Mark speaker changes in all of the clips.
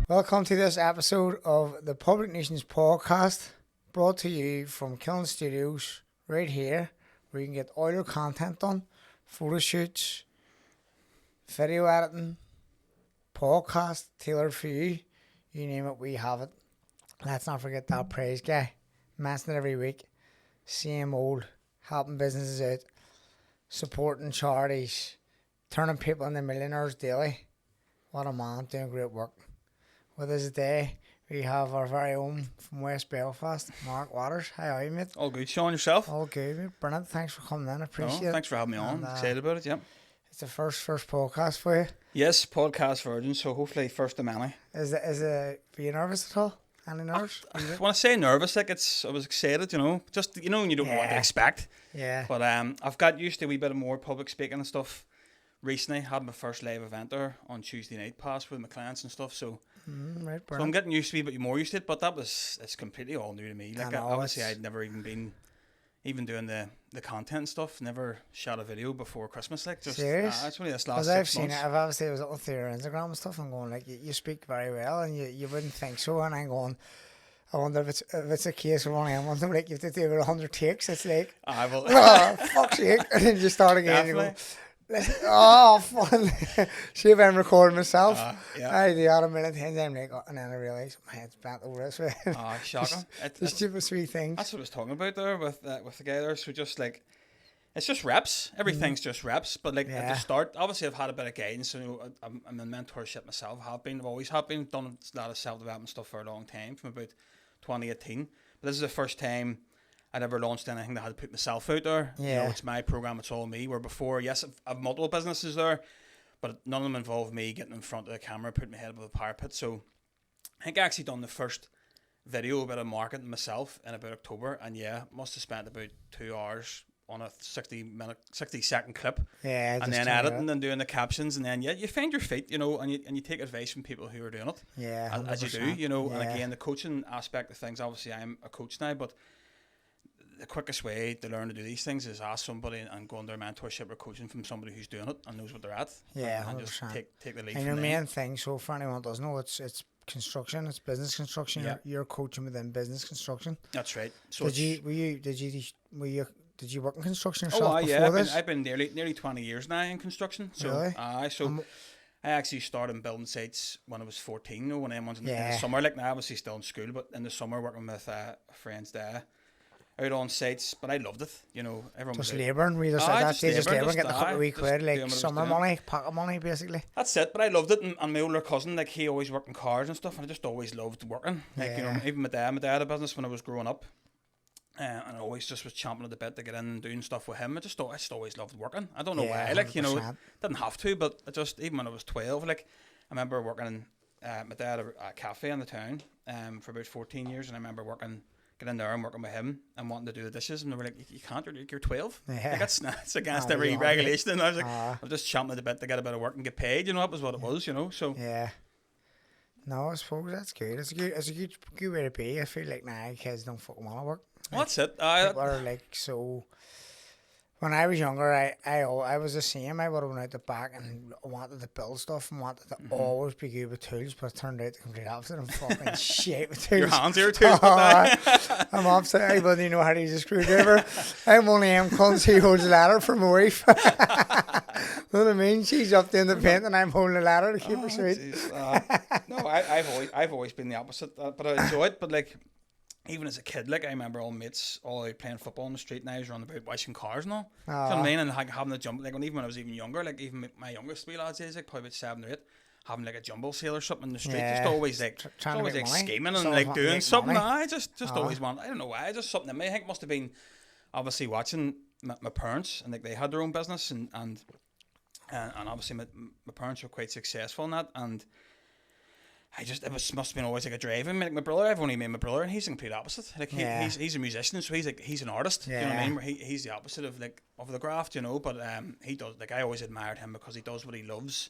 Speaker 1: Welcome to this episode of the Public Nuisance Podcast, brought to you from Killen Studios, right here, where you can get all your content done, photo shoots, video editing, podcast tailored for you. You name it, we have it. Let's not forget that praise guy. Mention it every week. Same old, helping businesses out, supporting charities, turning people into millionaires daily. What a man, doing great work. With us today, we have our very own from West Belfast, Marc Watters. How are you, mate?
Speaker 2: All good. Sean, yourself?
Speaker 1: All good, mate. Brilliant. Thanks for coming in. I appreciate it.
Speaker 2: Thanks for having me on.
Speaker 1: And,
Speaker 2: Excited about it, yeah.
Speaker 1: It's the first podcast for you.
Speaker 2: Yes, podcast virgin, so hopefully first of many.
Speaker 1: Is it, were you nervous at all? Any nerves?
Speaker 2: When I say nervous, like I was excited, just, when you don't know what to expect.
Speaker 1: Yeah.
Speaker 2: But I've got used to a wee bit of more public speaking and stuff recently. Had my first live event there on Tuesday night past with my clients and stuff, so...
Speaker 1: Right,
Speaker 2: so I'm getting used to it, but more used to it. But it's completely all new to me. Like obviously, I'd never even been doing the content and stuff. Never shot a video before Christmas. Like just
Speaker 1: serious?
Speaker 2: It's only this last 6
Speaker 1: I've
Speaker 2: months.
Speaker 1: seen it. I've obviously was looking through your Instagram and stuff. And going like, you speak very well, and you wouldn't think so. And I'm going, I wonder if it's a case of one of them. Like you have to do about 100 takes. It's like, oh, fuck's sake, and then you start again. And you go, oh, fun. See if I'm recording myself.
Speaker 2: Yeah.
Speaker 1: I do that a million times. I'm like, and then I realise my head's bent over this way.
Speaker 2: Oh, shocking.
Speaker 1: The stupid sweet things.
Speaker 2: That's what I was talking about there with the guy there. So just like, it's just reps. Everything's just reps. But like at the start, obviously I've had a bit of guidance. So I'm in mentorship myself. I've always been. Done a lot of self-development stuff for a long time, from about 2018. But this is the first time I'd ever launched anything that I had to put myself out there.
Speaker 1: Yeah.
Speaker 2: It's my program, it's all me. Where before, yes, I've multiple businesses there, but none of them involve me getting in front of the camera, putting my head above the parapet. So I think I actually done the first video about a marketing myself in about October, and must have spent about 2 hours on a 60-second clip.
Speaker 1: Yeah,
Speaker 2: and then editing and doing the captions, and then you find your feet, and you take advice from people who are doing it.
Speaker 1: Yeah,
Speaker 2: as you do, and again the coaching aspect of things. Obviously, I'm a coach now, but the quickest way to learn to do these things is ask somebody and go under mentorship or coaching from somebody who's doing it and knows what they're at.
Speaker 1: Yeah,
Speaker 2: and just take the lead.
Speaker 1: And your main thing, so for anyone that doesn't know, it's construction, it's business construction. Yeah. You're coaching within business construction.
Speaker 2: That's right. So
Speaker 1: did you work in construction yourself before this?
Speaker 2: I've been nearly 20 years now in construction. So
Speaker 1: really?
Speaker 2: I actually started building sites when I was 14. When I was in the summer, like now obviously still in school, but in the summer working with friends there. Out on sites, but I loved it. Everyone
Speaker 1: just labouring. We just labouring, getting a couple of wee quid, like summer money, pocket money, basically.
Speaker 2: That's it. But I loved it, and my older cousin, like he always worked in cars and stuff, and I just always loved working. Like even my dad had a business when I was growing up, and I always just was champing at the bit to get in and doing stuff with him. I just always loved working. I don't know why. Like 100%. Didn't have to, but I just even when I was 12, like I remember working in my dad had a cafe in the town, for about 14 years, and I remember get in there and working with him and wanting to do the dishes, and they were like, you can't, you're 12. Like, it's against every regulation. And I was like, I'm just champing at the bit to get a bit of work and get paid, that was what it was, so.
Speaker 1: Yeah. No, I suppose that's good. It's a good way to be. I feel like now kids don't fucking want to work.
Speaker 2: Well, that's it.
Speaker 1: People are like so... When I was younger, I was the same. I would have went out the back and wanted to build stuff and wanted to always be good with tools, but it turned out the complete opposite. I'm fucking shit with tools.
Speaker 2: Your hands are tools.
Speaker 1: I'm upset. I wouldn't know how to use a screwdriver. I'm only cunts who holds a ladder for my wife. You know what I mean? She's up there in the paint and I'm holding a ladder to keep her sweet.
Speaker 2: No, I've always been the opposite, but I enjoy it. But like, even as a kid, like I remember all mates all out playing football on the street, and I was running about washing cars and all. You know what I mean? And like having a jump, like even when I was even younger, like even my youngest wee lads is like probably about 7 or 8, having like a jumble sale or something in the street, just always like scheming and like doing something. I just always want. I don't know why. Just something in me. I think it must have been obviously watching my parents, and like they had their own business, and obviously my parents were quite successful in that, and must have been always like a driving. Like my brother, I've only met my brother, and he's the complete opposite. Like he's a musician, so he's an artist.
Speaker 1: Yeah.
Speaker 2: You know what I mean? He's the opposite of the graft, But he does. Like I always admired him because he does what he loves,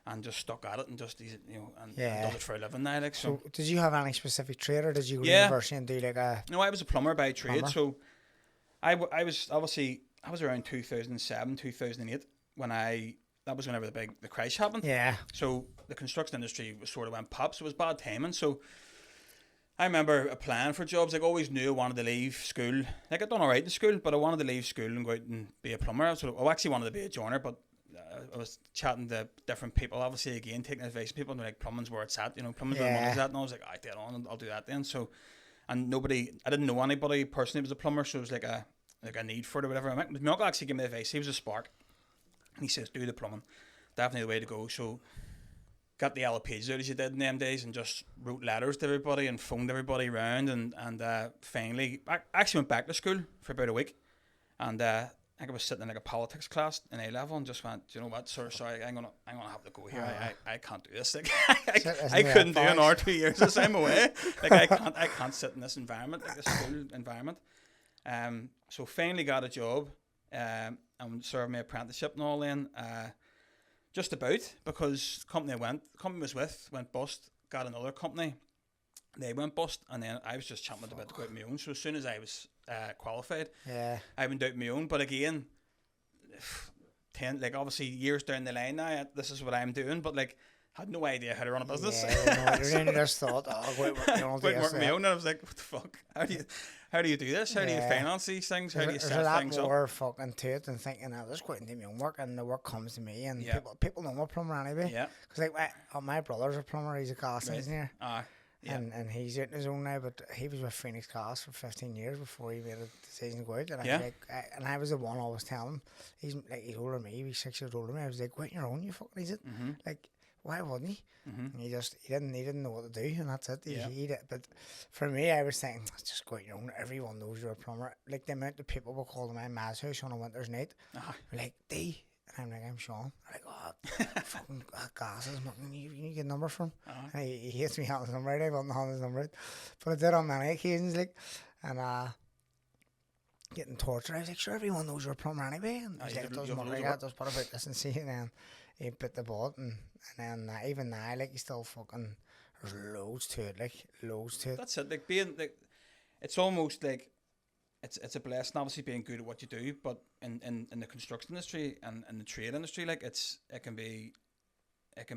Speaker 2: and just stuck at it, and just does it for a living now. Like so.
Speaker 1: Did you have any specific trade, or did you go to university and do like a?
Speaker 2: No, I was a plumber by trade. So I was around 2007, 2008 when I that was whenever the crash happened.
Speaker 1: Yeah.
Speaker 2: So the construction industry was sort of went pop, so it was bad timing. So I remember applying for jobs. Like, I always knew I wanted to leave school. Like, I'd done all right in school, but I wanted to leave school and go out and be a plumber. So I actually wanted to be a joiner, but I was chatting to different people, obviously, again, taking advice from people, and they're like, plumbing's where it's at, you know, plumbing's where money's at. And I was like, I did on, I'll do that then. So, and I didn't know anybody personally who was a plumber, so it was like a need for it or whatever. My uncle actually gave me advice. He was a spark, and he says, do the plumbing. Definitely the way to go. So, got the yellow pages out as you did in them days and just wrote letters to everybody and phoned everybody around, and finally I actually went back to school for about a week, and I think I was sitting in like a politics class in A level and just went, do you know what, sir, sorry, I'm gonna have to go here. I can't do this. Like, I couldn't do an hour 2 years as I'm away. Like, I can't sit in this environment, like this school environment. So finally got a job and served my apprenticeship and all in. Just about, because the company I was with went bust, got another company, they went bust, and then I was just champing at the bit to go out on my own. So as soon as I was qualified, I went out on my own. But again, obviously years down the line now, this is what I'm doing, but like, had no idea how to run a business.
Speaker 1: You just thought, go out work
Speaker 2: on my own, and I was like, what the fuck? How do you do this? How do you finance these things? How do you set things up?
Speaker 1: There's a lot more fucking to it than thinking, I'll just go out and do my own work, and the work comes to me, and people know I'm a plumber anyway. Yeah. Because like my brother's a plumber, he's a gas engineer. And he's out on his own now, but he was with Phoenix Gas for 15 years before he made a decision to go out. And I was the one always telling him, he's older than me, he's 6 years older than me. I was like, go out on your own, you fucking idiot. Like, why wouldn't he? And he didn't know what to do, and that's it. He did. But for me, I was thinking, just go out your own. Everyone knows you're a plumber. Like, the amount of people will call to my ma's house on a winter's night, like, D. And I'm like, I'm Sean. I'm like, oh, fucking glasses. You get a number from? And he hates me having his number out. I wasn't having his number out. But I did on many occasions, like, and getting tortured. I was like, sure, everyone knows you're a plumber anyway. And he's like, it doesn't matter, like, just put about this and see. And then he bit the bullet, and then even now, like, he's still fucking, there's loads to it, like, loads to it.
Speaker 2: That's it, like, being, like, it's almost like, it's a blessing, obviously, being good at what you do, but in the construction industry and the trade industry, like, it can be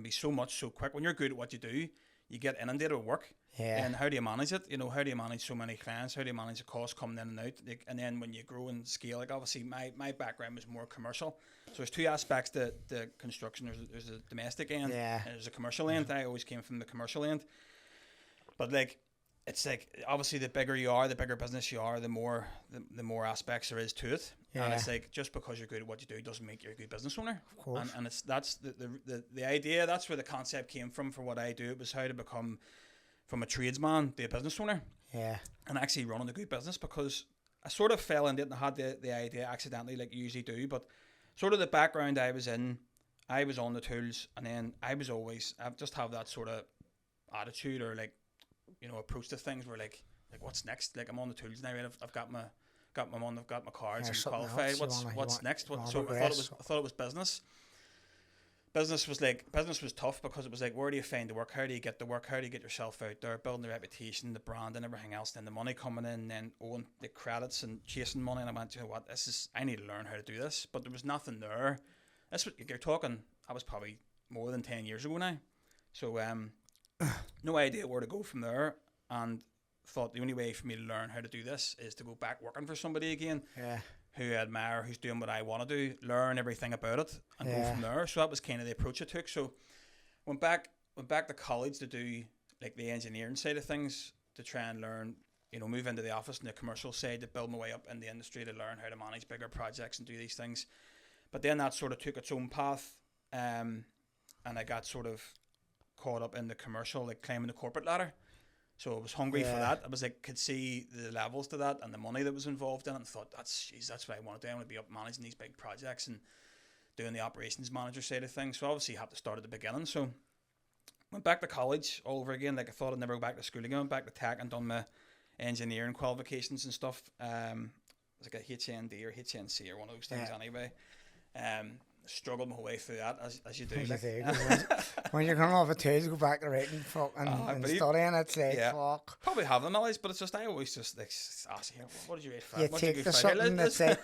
Speaker 2: so much so quick. When you're good at what you do, you get inundated with work. Yeah. And how do you manage it? You know, how do you manage so many clients? How do you manage the costs coming in and out? Like, and then when you grow and scale, like, obviously my background was more commercial. So there's two aspects to construction. There's a domestic end and there's a commercial end. I always came from the commercial end. But like, it's like, obviously the bigger you are, the bigger business you are, the more aspects there is to it. Yeah. And it's like, just because you're good at what you do doesn't make you a good business owner.
Speaker 1: Of course.
Speaker 2: And that's the idea. That's where the concept came from for what I do. It was how to become from a tradesman to a business owner. Yeah. And actually running a good business, because I sort of fell into it and had the idea accidentally, like you usually do. But sort of the background I was in, I was on the tools, and then I just have that sort of attitude, or like, you know, approach to things where like what's next? Like, I'm on the tools now, right? I've got my money, I've got my cards, I'm qualified. What's next? So I thought it was business. Business was tough, because it was like, where do you find the work? How do you get the work? How do you get yourself out there? Building the reputation, the brand, and everything else. Then the money coming in, then owing the credits and chasing money. And I went, you know what? I need to learn how to do this. But there was nothing there. That's what you're talking. I was probably more than 10 years ago now. So no idea where to go from there, and thought the only way for me to learn how to do this is to go back working for somebody again, who I admire, who's doing what I want to do, learn everything about it, and go from there. So that was kind of the approach I took. So went back to college to do like the engineering side of things, to try and learn, you know, move into the office and the commercial side, to build my way up in the industry, to learn how to manage bigger projects and do these things. But then that sort of took its own path, and I got sort of caught up in the commercial, like climbing the corporate ladder. So I was hungry for that. I was like, could see the levels to that and the money that was involved in it, and thought, that's what I want to do. I want to be up managing these big projects and doing the operations manager side of things. So obviously you have to start at the beginning. So went back to college all over again. Like, I thought I'd never go back to school again. Went back to tech and done my engineering qualifications and stuff. It was like a HND or HNC or one of those things anyway. struggled my whole way through that as you do.
Speaker 1: As you
Speaker 2: Like.
Speaker 1: do, 'cause when you're coming off a two, go back to writing and studying, it's like, fuck.
Speaker 2: Probably have the knowledge, but it's just, I always just like ask you, what did you read for?
Speaker 1: You take the something that's like,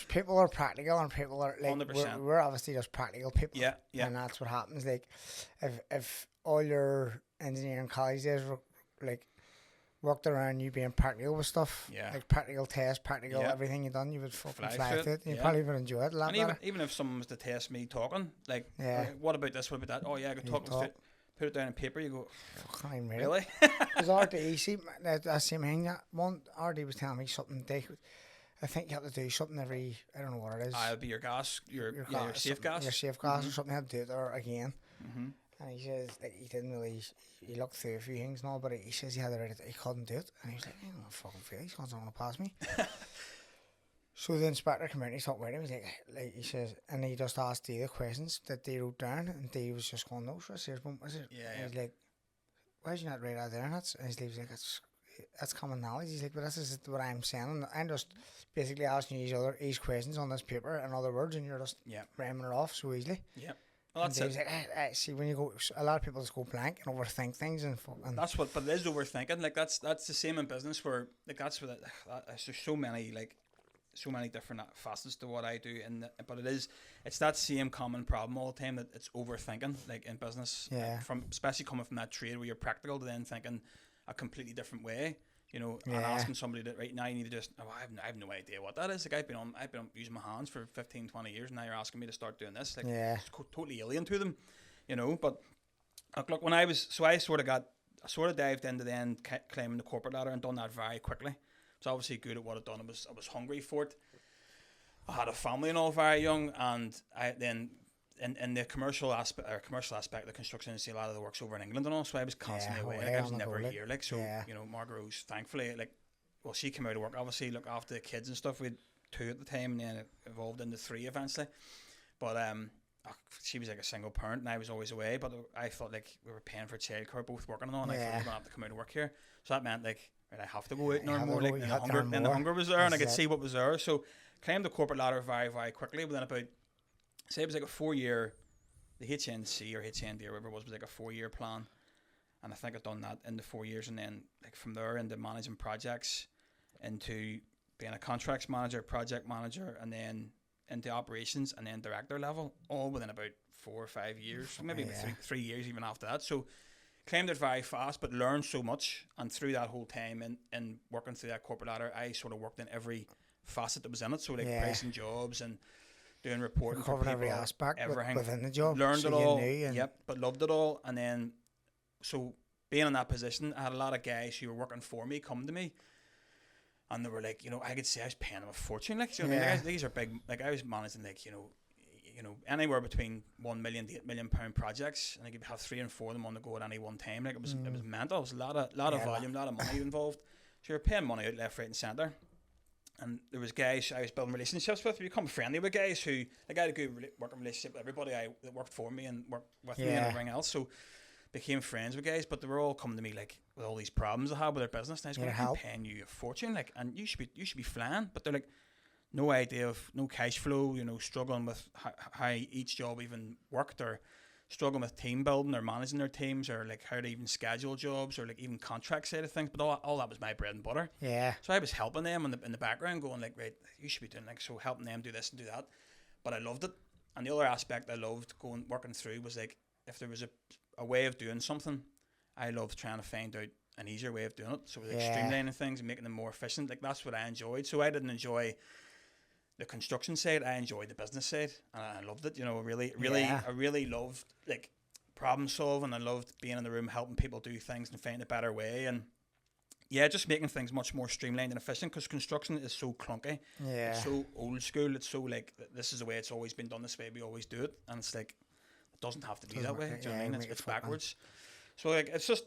Speaker 1: people are practical and people are like,
Speaker 2: 100%.
Speaker 1: we're obviously just practical people.
Speaker 2: Yeah.
Speaker 1: And that's what happens. Like, if all your engineering college days were like worked around you being practical with stuff, like practical tests, practical everything you done, you would fucking fly through it. You probably would enjoy it a lot better.
Speaker 2: Even if someone was to test me talking, like, what about this? What about that? Oh yeah, I could talk. Put it down on paper. You go, fucking
Speaker 1: really? Because RD, see, that same thing. That one RD was telling me something. I think you have to do something every. I don't know what it is.
Speaker 2: It'll be your gas, your safe gas,
Speaker 1: your safe gas or something. You have to do it there again.
Speaker 2: Mm-hmm.
Speaker 1: And he says like he didn't really. He looked through a few things and all, but he says he had it ready. He couldn't do it, and he was like, "I don't fucking feel. He's going to pass me." So the inspector came out and he talked with him. He's like he says, and he just asked Dee the questions that they wrote down, and Dee was just going, "No, sure, he's like, "Why did you not write that there?" And he's like, "That's common knowledge." He's like, "But this is what I'm saying. I'm just basically asking you these questions on this paper in other words, and you're just ramming it off so easily."
Speaker 2: Yeah. Well, that's it.
Speaker 1: Like, see, when you go, a lot of people just go blank and overthink things, and
Speaker 2: that's what. But it is overthinking. Like that's the same in business where like that's what there's so many different facets to what I do, but it's that same common problem all the time, that it's overthinking, like in business.
Speaker 1: Yeah.
Speaker 2: From especially coming from that trade where you're practical to then thinking a completely different way. You know, and asking somebody that right now you need to just, I have no idea what that is. Like I've been using my hands for 15, 20 years, and now you're asking me to start doing this. Like it's totally alien to them, you know. But look, when I sort of dived into then climbing the corporate ladder and done that very quickly. I was obviously good at what I'd done. I was hungry for it. I had a family and all very young, and I then. In the commercial aspect of the construction industry, a lot of the work's over in England and all, so I was constantly away. Like, I was never here. Like, so you know, Margaret Rose, thankfully, like, well, she came out of work, obviously, look after the kids and stuff. We had 2 at the time, and then it evolved into 3 eventually. But she was like a single parent, and I was always away. But I thought like we were paying for childcare, both working and all, and I thought we were gonna have to come out of work here. So that meant like, right, I have to go out and earn more. Like, and the hunger was there, and I could see what was there. So climbed the corporate ladder very, very quickly. Within about, say it was like a 4-year, the HNC or HND or whatever it was like a 4-year plan, and I think I'd done that in the 4 years, and then like from there into managing projects, into being a contracts manager, project manager, and then into operations, and then director level, all within about 4 or 5 years, maybe 3 years even after that. So climbed it very fast, but learned so much, and through that whole time and working through that corporate ladder, I sort of worked in every facet that was in it. So like pricing jobs and doing reporting for people,
Speaker 1: every aspect
Speaker 2: everything
Speaker 1: within the job.
Speaker 2: Learned it all. But loved it all. And then, so being in that position, I had a lot of guys who were working for me come to me, and they were like, you know, I could say I was paying them a fortune. Like, you know, I mean, these are big. Like, I was managing like, you know, anywhere between £1 million to £8 million projects, and I could have 3 and 4 of them on the go at any one time. Like, it was mental. It was a lot of volume, a lot of money involved. So you're paying money out left, right, and centre. And there was guys I was building relationships with. We become friendly with guys who, like, I had a good working relationship with everybody that worked for me and worked with me and everything else. So became friends with guys, but they were all coming to me like with all these problems they had with their business. And I was going, I'm paying you a fortune, like, and you should be flying. But they're like, no idea of no cash flow. You know, struggling with how each job even worked, or struggling with team building or managing their teams, or like how to even schedule jobs, or like even contract side of things. But all that was my bread and butter. Yeah. So I was helping them in the background, going like, right, you should be doing like, so helping them do this and do that. But I loved it. And the other aspect I loved working through was like, if there was a way of doing something, I loved trying to find out an easier way of doing it. So it was like streamlining things and making them more efficient. Like, that's what I enjoyed. So I didn't enjoy the construction side, I enjoyed the business side, and I loved it. You know, I really loved like problem solving. I loved being in the room helping people do things and finding a better way, and just making things much more streamlined and efficient, because construction is so clunky. It's so old school. It's so like, this is the way it's always been done, this way we always do it, and it's like, it doesn't have to be that way. Do you know what I mean? It's backwards. So like, it's just,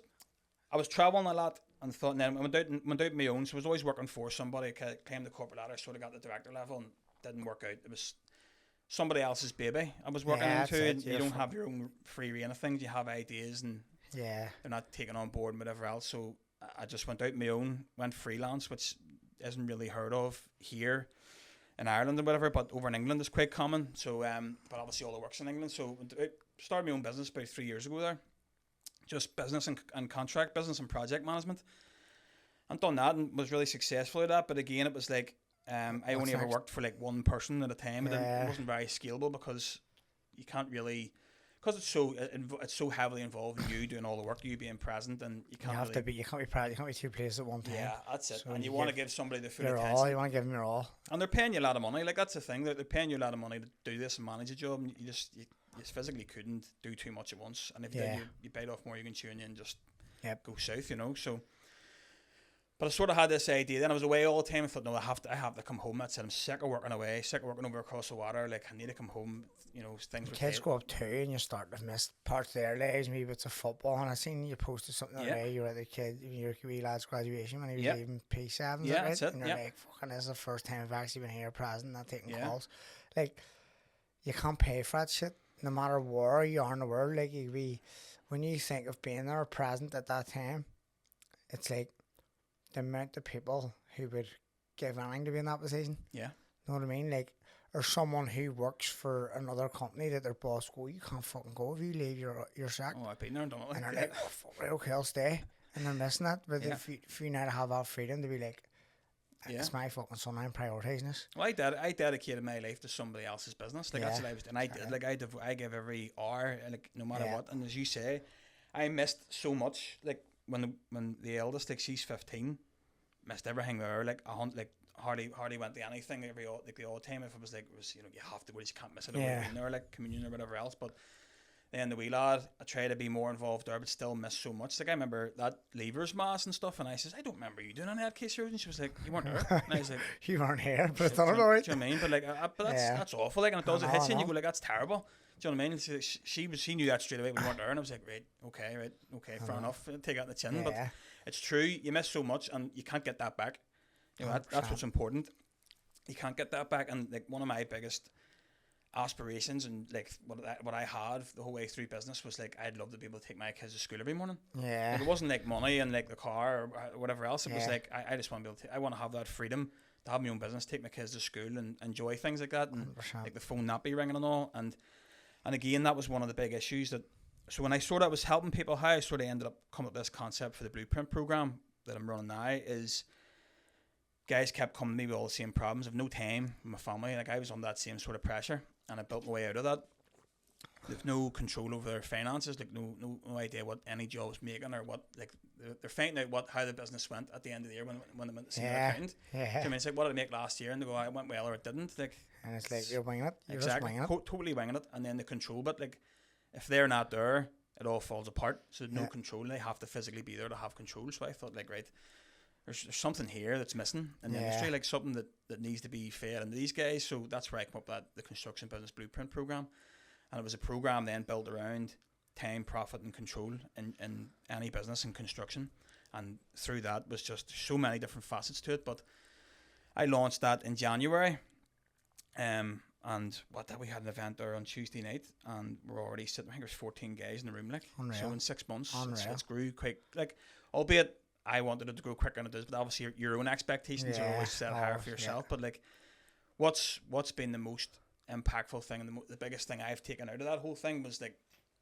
Speaker 2: I was traveling a lot and thought, and then I went out on my own. So I was always working for somebody. Came the corporate ladder, sort of got the director level, and didn't work out. It was somebody else's baby I was working into, and you don't have your own free reign of things. You have ideas, and they're not taken on board and whatever else. So I just went out on my own, went freelance, which isn't really heard of here. in Ireland or whatever, but over in England it's quite common. So, but obviously all the work's in England. So I started my own business about 3 years ago there. Just business and contract business and project management. And done that and was really successful at that. But again, it was like, I only ever worked for like one person at a time. It wasn't very scalable because you can't really, because it's so heavily involved in you doing all the work, you being present, and you can't.
Speaker 1: You can't be present. You can't be two places at one time.
Speaker 2: Yeah, that's it.
Speaker 1: So
Speaker 2: and you want to give somebody the full
Speaker 1: your
Speaker 2: attention.
Speaker 1: all. You want to give them your all.
Speaker 2: And they're paying you a lot of money. Like that's the thing. They're paying you a lot of money to do this and manage a job. And you just physically couldn't do too much at once. And if you did, you bite off more you can chew, and you and just go south. You know. So. But I sort of had this idea. Then I was away all the time. I thought, no, I have to come home. That's it. I'm sick of working away, sick of working over across the water. Like I need to come home. You know, things.
Speaker 1: Kids go up too, and you start to miss parts of their lives. Maybe it's a football, and I seen you posted something the other day. You were at the kid, your wee lad's graduation when he was leaving P7.
Speaker 2: Yeah, that's it.
Speaker 1: And you're like, fucking, this is the first time I've actually been here present, not taking calls. Like, you can't pay for that shit, no matter where you are in the world. Like, when you think of being there present at that time, it's like the amount of people who would give anything to be in that position. Yeah. Know what I mean? Like, or someone who works for another company that their boss go, you can't fucking go if you leave your sack.
Speaker 2: Oh, I've been there and done it.
Speaker 1: And they're like, oh, fuck, right, okay, I'll stay. And they're missing that. But if you now have that freedom to be like, it's my fucking son, I'm prioritising this.
Speaker 2: Well, I dedicated my life to somebody else's business. Like, that's what I was, and I did. Like, I give every hour, like, no matter what. And as you say, I missed so much. Like, when the eldest, like, she's 15, missed everything there. Like, hardly went to anything the odd time. If it was like, you have to go, you can't miss it. Or like communion or whatever else. But then the wee lad, I try to be more involved there, but still miss so much. Like, I remember that Leavers Mass and stuff, and I says, I don't remember you doing any of that case and she was like, you weren't there. And I was like,
Speaker 1: you weren't here, but it's not alright.
Speaker 2: Do you know what I mean? But like, that's awful. Like, and it does, it hits you, and you go like, that's terrible. Do you know what I mean? She knew that straight away when we weren't there, and I was like, right, okay, fair enough. Take that in the chin. But it's true, you miss so much, and you can't get that back. You know, that's what's important. You can't get that back. And like, one of my biggest aspirations and like what I had the whole way through business was like, I'd love to be able to take my kids to school every morning. Yeah. Like, it wasn't like money and like the car or whatever else. It was like, I just want to be able to, I want to have that freedom to have my own business, take my kids to school and enjoy things like that. And 100%. Like the phone not be ringing and all. And again, that was one of the big issues that, so when I sort of was helping people, how I sort of ended up coming up with this concept for the Blueprint program that I'm running now is, guys kept coming to me with all the same problems of no time with my family. Like, I was under that same sort of pressure, and I built my way out of that. They've no control over their finances, like no idea what any job's making or what, like they're finding out how the business went at the end of the year when they went to see their accountant. Yeah. So, I mean, it's like, what did I make last year? And they go, it went well or it didn't. Like,
Speaker 1: and it's like, you're winging it. You're
Speaker 2: exactly,
Speaker 1: just winging it.
Speaker 2: Totally winging it. And then the control, but like, if they're not there, it all falls apart. So no control. They have to physically be there to have control. So I thought, like, right, there's something here that's missing in the industry, like something that needs to be fed into these guys. So that's where I came up with the Construction Business Blueprint program. And it was a program then built around time, profit, and control in any business and construction. And through that was just so many different facets to it. But I launched that in January. And we had an event there on Tuesday night, and we're already sitting, I think there's 14 guys in the room, like. Unreal. So in 6 months, it's grew quick. Like, albeit I wanted it to grow quicker than it does, but obviously your own expectations are always set higher for yourself. But like, what's been the most impactful thing and the biggest thing I've taken out of that whole thing was like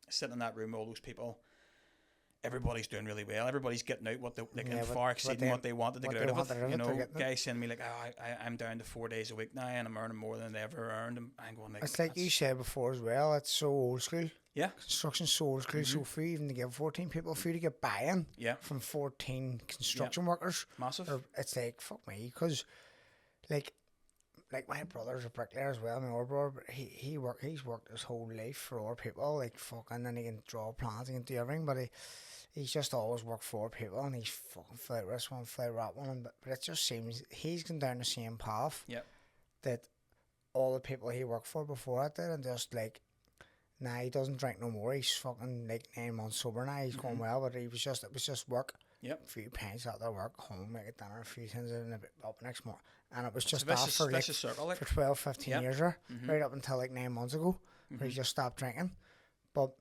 Speaker 2: sitting in that room with all those people. Everybody's doing really well. Everybody's getting out what they and far exceeding what they wanted to get out of it. You know, guys saying to me like, I'm down to 4 days a week now and I'm earning more than I ever earned. And I'm going like,
Speaker 1: it's like you said before as well. It's so old school.
Speaker 2: Yeah,
Speaker 1: construction's so old school. So for you even to give 14 people, for you to get buy-in from 14 construction workers,
Speaker 2: massive.
Speaker 1: It's like, fuck me, because like my brother's a bricklayer as well. My older brother, but he's worked his whole life for other people, like fucking, and he can draw plans, he can do everything, but he's just always worked for people, and he's fucking flat this one, flat that one, but it just seems he's gone down the same path that all the people he worked for before that did, and just like, nah, he doesn't drink no more. He's fucking like 9 months sober now. He's going well, but it was just work. Yep. A few pints out there, work, home, make it dinner, a few things, and a bit up next morning. And it was just that for like, for 12, 15 years there, right up until like 9 months ago, where he just stopped drinking. But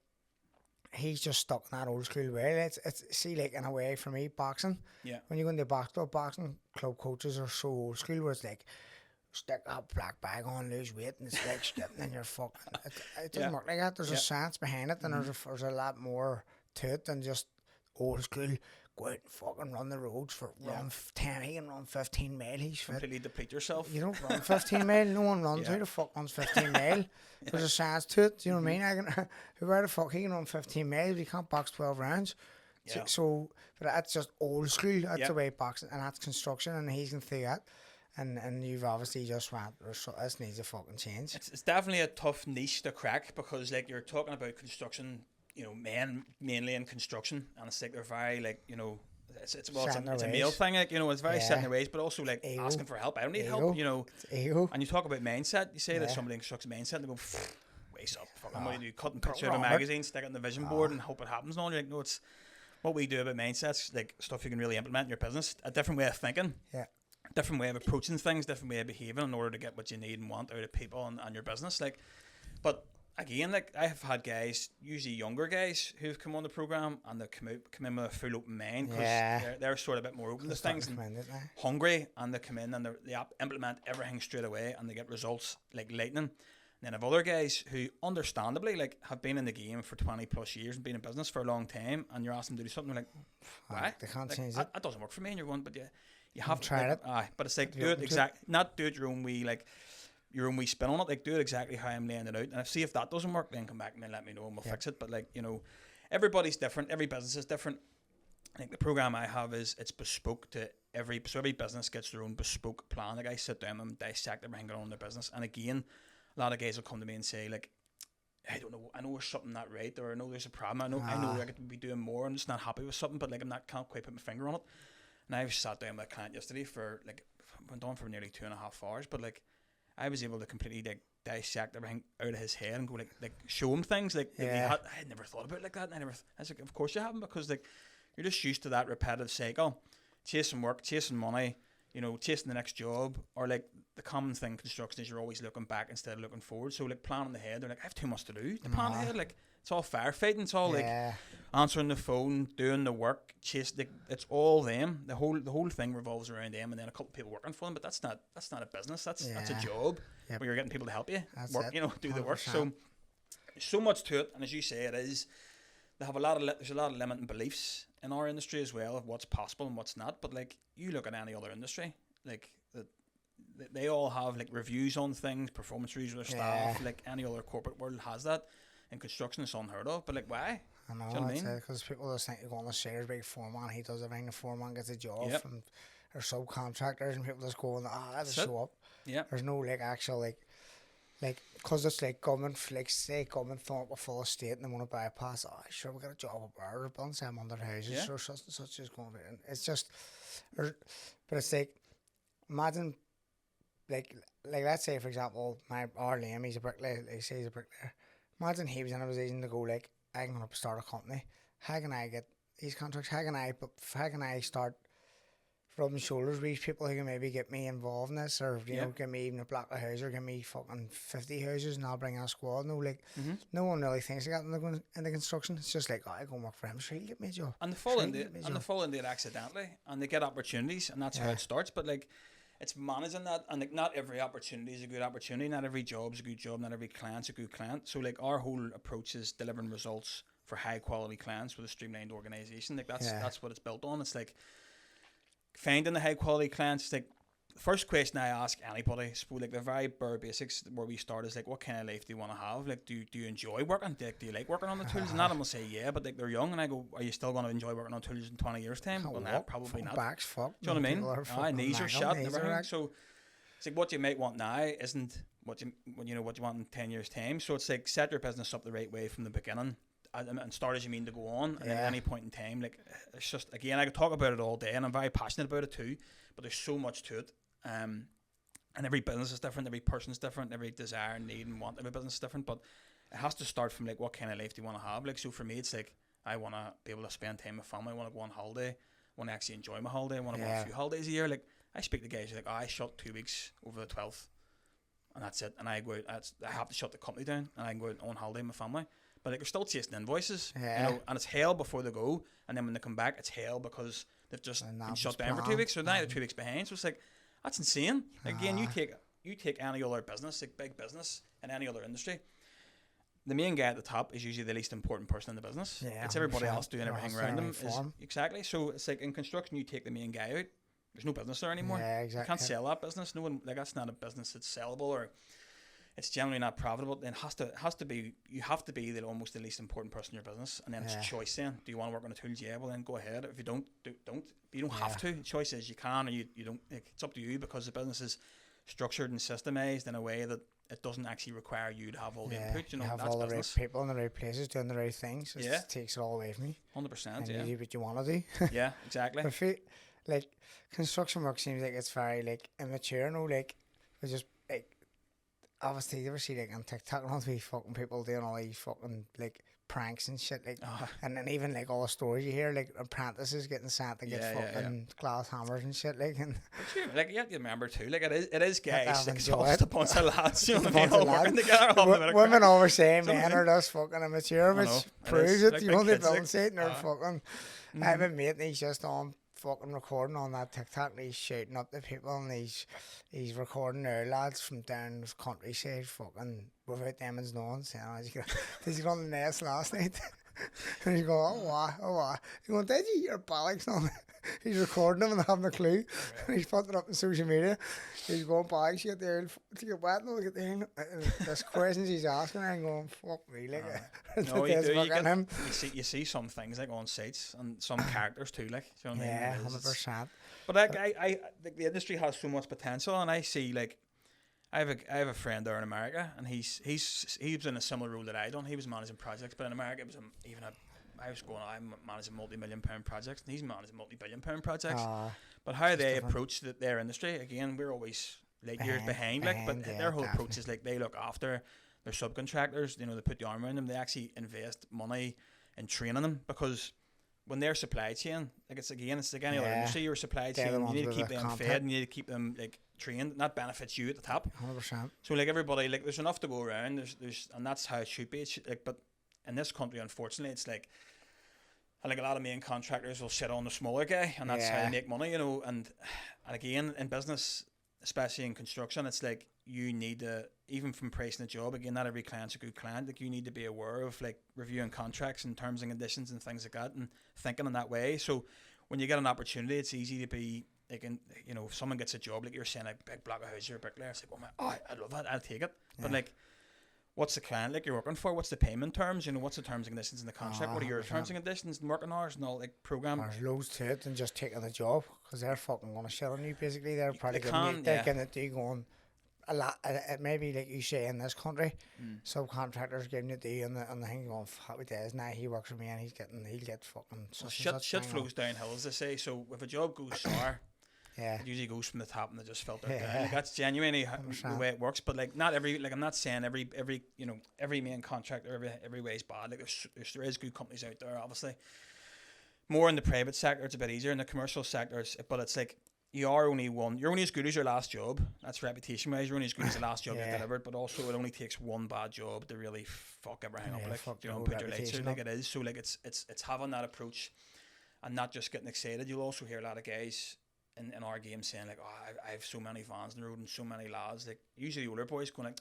Speaker 1: he's just stuck in that old school way. It's see, like, in a way for me, boxing. Yeah. When you go into boxing club coaches are so old school, where it's like, stick a black bag on, lose weight, and it's like skipping and you're fucking. It doesn't work like that. There's a science behind it, and there's a lot more to it than just old school. Go out and fucking run the roads for run 10. He can run 15 mile. He's fit.
Speaker 2: Completely deplete yourself.
Speaker 1: You don't run 15 mile. No one runs. Who the fuck runs 15 mile? There's a science to it. Do you know what I mean? I can. Who the fuck he can run 15 miles? He can't box 12 rounds.
Speaker 2: Yeah.
Speaker 1: So, but that's just old school. That's the way boxing, and that's construction, and he's going through that. And you've obviously just went, this needs a fucking change.
Speaker 2: It's definitely a tough niche to crack because, like, you're talking about construction, you know, men mainly in construction, and it's like they're very, like, you know, it's a male thing, like, you know, it's very set in their ways, but also, like, asking for help. I don't need help, you know. And you talk about mindset, you say that somebody in construction mindset, and they go, waste up, fucking what do you do? Cut and picture out a magazine, stick it in the vision board, and hope it happens. And all. You're like, no, it's what we do about mindsets, like, stuff you can really implement in your business, a different way of thinking. Yeah. Different way of approaching things, different way of behaving in order to get what you need and want out of people and your business. Like, but again, like, I have had guys, usually younger guys, who've come on the program and they come in with a full open mind because they're sort of a bit more open to things and hungry, and they come in and they implement everything straight away and they get results like lightning. And then have other guys who, understandably, like, have been in the game for 20 plus years and been in business for a long time, and you're asking them to do something, like, why?
Speaker 1: They can't
Speaker 2: like,
Speaker 1: change it.
Speaker 2: That doesn't work for me. And you're going, but you have
Speaker 1: tried it.
Speaker 2: But it's like, do it not do it your own wee spin on it. Like, do it exactly how I'm laying it out. And see if that doesn't work, then come back and then let me know and we'll fix it. But, like, you know, everybody's different. Every business is different. I think the program I have it's bespoke to every business gets their own bespoke plan. Like, I sit down and dissect everything going on in their business. And again, a lot of guys will come to me and say, like, I don't know, I know there's something not right, or I know there's a problem. I know I could be doing more. I'm just not happy with something, but, like, can't quite put my finger on it. And I sat down with a client yesterday for, like, went on for nearly 2.5 hours, but, like, I was able to completely, like, dissect everything out of his head and go, like show him things like I had never thought about it like that. And I was like, of course you haven't, because, like, you're just used to that repetitive cycle, chasing work, chasing money, you know, chasing the next job, or, like, the common thing in construction is you're always looking back instead of looking forward. So, like, planning ahead, they're like, I have too much to do to plan ahead. Like, it's all firefighting. It's all like answering the phone, doing the work, it's all them. The whole thing revolves around them, and then a couple of people working for them. But that's not a business. That's a job where you're getting people to help you work. You know, do 100%. The work. So there's so much to it, and as you say, there's a lot of limiting beliefs in our industry as well of what's possible and what's not. But, like, you look at any other industry, like, they all have, like, reviews on things, performance reviews of their staff. Like, any other corporate world has that. In construction, it's unheard of. But, like, why?
Speaker 1: I know,
Speaker 2: do you know what I mean?
Speaker 1: Because people just think you go on the stairs, big foreman, he does everything. The foreman gets a job from their subcontractors, and people just go and let's show up. Yeah, there's no, like, actual, like, because it's like government, like, say government thought we're full of state and they want to bypass. Sure, we got a job up there, we're building 700 houses, or such and such is going to be. It's just, but it's like, imagine, like let's say, for example, our Liam, he's a bricklayer. They say he's a bricklayer. Imagine he was in a position to go, like, I'm going to start a company. How can I get these contracts? How can I start rubbing shoulders with these people who can maybe get me involved in this, or, you know, give me even a block of houses, or give me fucking 50 houses, and I'll bring in a squad. No, like, no one really thinks like that when they're going into construction. It's just like, I go and work for him, sure, he'll get me a job.
Speaker 2: And they fall into it accidentally, and they get opportunities, and that's how it starts. But, like, it's managing that, and, like, not every opportunity is a good opportunity, not every job is a good job, not every client's a good client. So, like, our whole approach is delivering results for high quality clients with a streamlined organization. Like, that's what it's built on. It's like finding the high quality clients. It's like the first question I ask anybody, like, the very bare basics where we start is, like, what kind of life do you want to have? Like, do you enjoy working? Do you like working on the tools? And them will say but, like, they're young, and I go, are you still going to enjoy working on tools in 20 years time? Well, no, probably not.
Speaker 1: Backs fucked.
Speaker 2: Do you know what I mean? Knees are shot and everything. So it's like what you might want now isn't what you want in 10 years time. So it's like, set your business up the right way from the beginning, and start as you mean to go on. And at any point in time, like, it's just, again, I could talk about it all day, and I'm very passionate about it too, but there's so much to it. And every business is different, every person's different, every desire, need, and want, every business is different. But it has to start from, like, what kind of life do you want to have? Like, so for me, it's like, I want to be able to spend time with family. I want to go on holiday. I want to actually enjoy my holiday. I want to go on a few holidays a year. Like, I speak to guys who are like, I shut 2 weeks over the 12th, and that's it. And I go out, I have to shut the company down, and I can go out on holiday with my family. But, like, they're still chasing invoices, you know, and it's hell before they go. And then when they come back, it's hell because they've just been shut down for 2 weeks. So now they're 2 weeks behind. So it's like, that's insane. Again, you take you take any other business, like big business in any other industry, the main guy at the top is usually the least important person in the business.
Speaker 1: Yeah,
Speaker 2: it's everybody else doing
Speaker 1: They're
Speaker 2: everything
Speaker 1: hustling
Speaker 2: around them.
Speaker 1: around
Speaker 2: Exactly. So it's like in construction, you take the main guy out, there's no business there anymore.
Speaker 1: Yeah,
Speaker 2: You
Speaker 1: exactly.
Speaker 2: can't sell that business. No one, like, that's not a business that's sellable, or it's generally not profitable. Then it has to be, you have to be almost the least important person in your business, and then it's a choice. Then, do you want to work on the tools? Yeah, well then go ahead. If you don't, don't. You don't have to. The choice is you can, or you don't. Like, it's up to you, because the business is structured and systemized in a way that it doesn't actually require you to have all the input. You know,
Speaker 1: have
Speaker 2: that's
Speaker 1: all the
Speaker 2: business.
Speaker 1: right people in the right places doing the right things. It takes it all away from you.
Speaker 2: 100%.
Speaker 1: And
Speaker 2: Yeah.
Speaker 1: you do what you want to do.
Speaker 2: Yeah, exactly.
Speaker 1: I feel like construction work seems like it's very like immature. No, like it's just like obviously you ever see like on TikTok and all these fucking people doing all these fucking like pranks and shit, like, and then even like all the stories you hear, like apprentices getting sent to get fucking glass hammers and shit, like, and
Speaker 2: like you have to remember too, like it is guys, like, it's
Speaker 1: enjoy
Speaker 2: just
Speaker 1: it.
Speaker 2: a bunch of lads, you know
Speaker 1: It's a
Speaker 2: what I mean,
Speaker 1: bunch
Speaker 2: all
Speaker 1: of
Speaker 2: working
Speaker 1: lads.
Speaker 2: together, having a bit of
Speaker 1: Women
Speaker 2: crack.
Speaker 1: always say
Speaker 2: So
Speaker 1: men are just fucking immature,
Speaker 2: I know,
Speaker 1: which
Speaker 2: it
Speaker 1: proves
Speaker 2: is,
Speaker 1: it.
Speaker 2: like
Speaker 1: You
Speaker 2: big
Speaker 1: know, they
Speaker 2: kids, like,
Speaker 1: don't say it, and they're fucking. I have a mate, and he's just on fucking recording on that TikTok, and he's shouting up the people, and he's recording their lads from down the countryside, fucking without them as knowing, saying, "Oh, did you go on the nest last night?" And he's going, "Oh wow." He's going, "Did you hear bollocks on?" He's recording them and having a clue, and he's putting it up on social media. He's going, "Bollocks, you get there to get wet, no, get there." There's questions he's asking, and I'm going, "Fuck me, like."
Speaker 2: No, you do. You see some things like on sites and some characters too, like, do you know what I mean?
Speaker 1: Yeah, 100%.
Speaker 2: But like I think the industry has so much potential, and I see, like, I have a friend there in America, and he was in a similar role that I done. He was managing projects, but in America it was I'm managing multi-million-pound projects, and he's managing multi-billion-pound projects. But how they approach their industry, again, we're always like years behind, like, but their whole approach is like they look after their subcontractors. You know, they put the arm around them. They actually invest money in training them, because when their supply chain, like, it's like any other industry, your supply chain, you need to keep them fed, and you need to keep them like trained, and that benefits you at the top.
Speaker 1: 100%.
Speaker 2: So like everybody, like, there's enough to go around. There's and that's how it should be. Like, but in this country, unfortunately, it's like a lot of main contractors will sit on the smaller guy, and that's how they make money. You know, and again, in business, especially in construction, it's like you need to, even from pricing a job, again, not every client's a good client. Like, you need to be aware of like reviewing contracts and terms and conditions and things like that, and thinking in that way. So when you get an opportunity, it's easy to be like, you know, if someone gets a job, like you're saying, like big block of house, you're a bricklayer, it's like, I love that, I'll take it. But like, what's the client like you're working for? What's the payment terms? You know, what's the terms and conditions in the contract? What are your terms and conditions and working hours and all, like, program?
Speaker 1: There's loads to it than just taking the job, because they're fucking gonna shit on you. Basically, they're probably
Speaker 2: They
Speaker 1: gonna
Speaker 2: can,
Speaker 1: they're gonna do going a lot. Maybe like you say in this country, subcontractors getting it do, and the thing going, happy days. Now he works for me, and he'll get fucking
Speaker 2: shit flows downhill, as they say. So if a job goes sour, it usually goes from the top and they just filter it down. Like, that's genuinely the way it works. But like, not every, like, I'm not saying every you know, every main contractor every way is bad. Like, there is good companies out there, obviously. More in the private sector, it's a bit easier. In the commercial sector, but it's like, you're only as good as your last job. That's reputation wise. You're only as good as the last job you delivered. But also, it only takes one bad job to really fuck everything up. Like, you know, put your lights out like it is. So like, it's having that approach, and not just getting excited. You'll also hear a lot of guys in our game saying like, I have so many vans on the road and so many lads. Like, usually the older boys going like,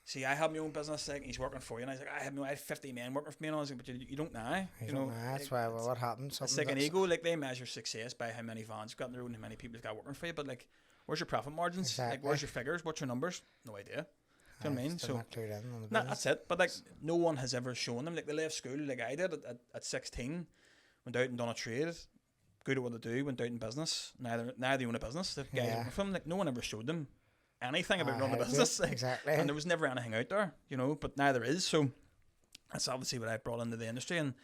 Speaker 2: see, I have my own business, like, he's working for you, and I was like, I have 50 men working for me, and I was like, but you don't now. You know,
Speaker 1: that's why what happens.
Speaker 2: It's like an ego. Like, they measure success by how many vans you've got on the road and how many people you've got working for you. But like, where's your profit margins?
Speaker 1: Exactly.
Speaker 2: Like, where's your figures? What's your numbers? No idea. Do you know what I mean? So that's it. But like, no one has ever shown them. Like, they left school, like I did at 16, went out and done a trade. Good at what they do, went out in business. Now they own a business. The guys working for them, like, no one ever showed them anything about running a business. Like,
Speaker 1: exactly.
Speaker 2: And there was never anything out there, you know, but now there is. So that's obviously what I brought into the industry. And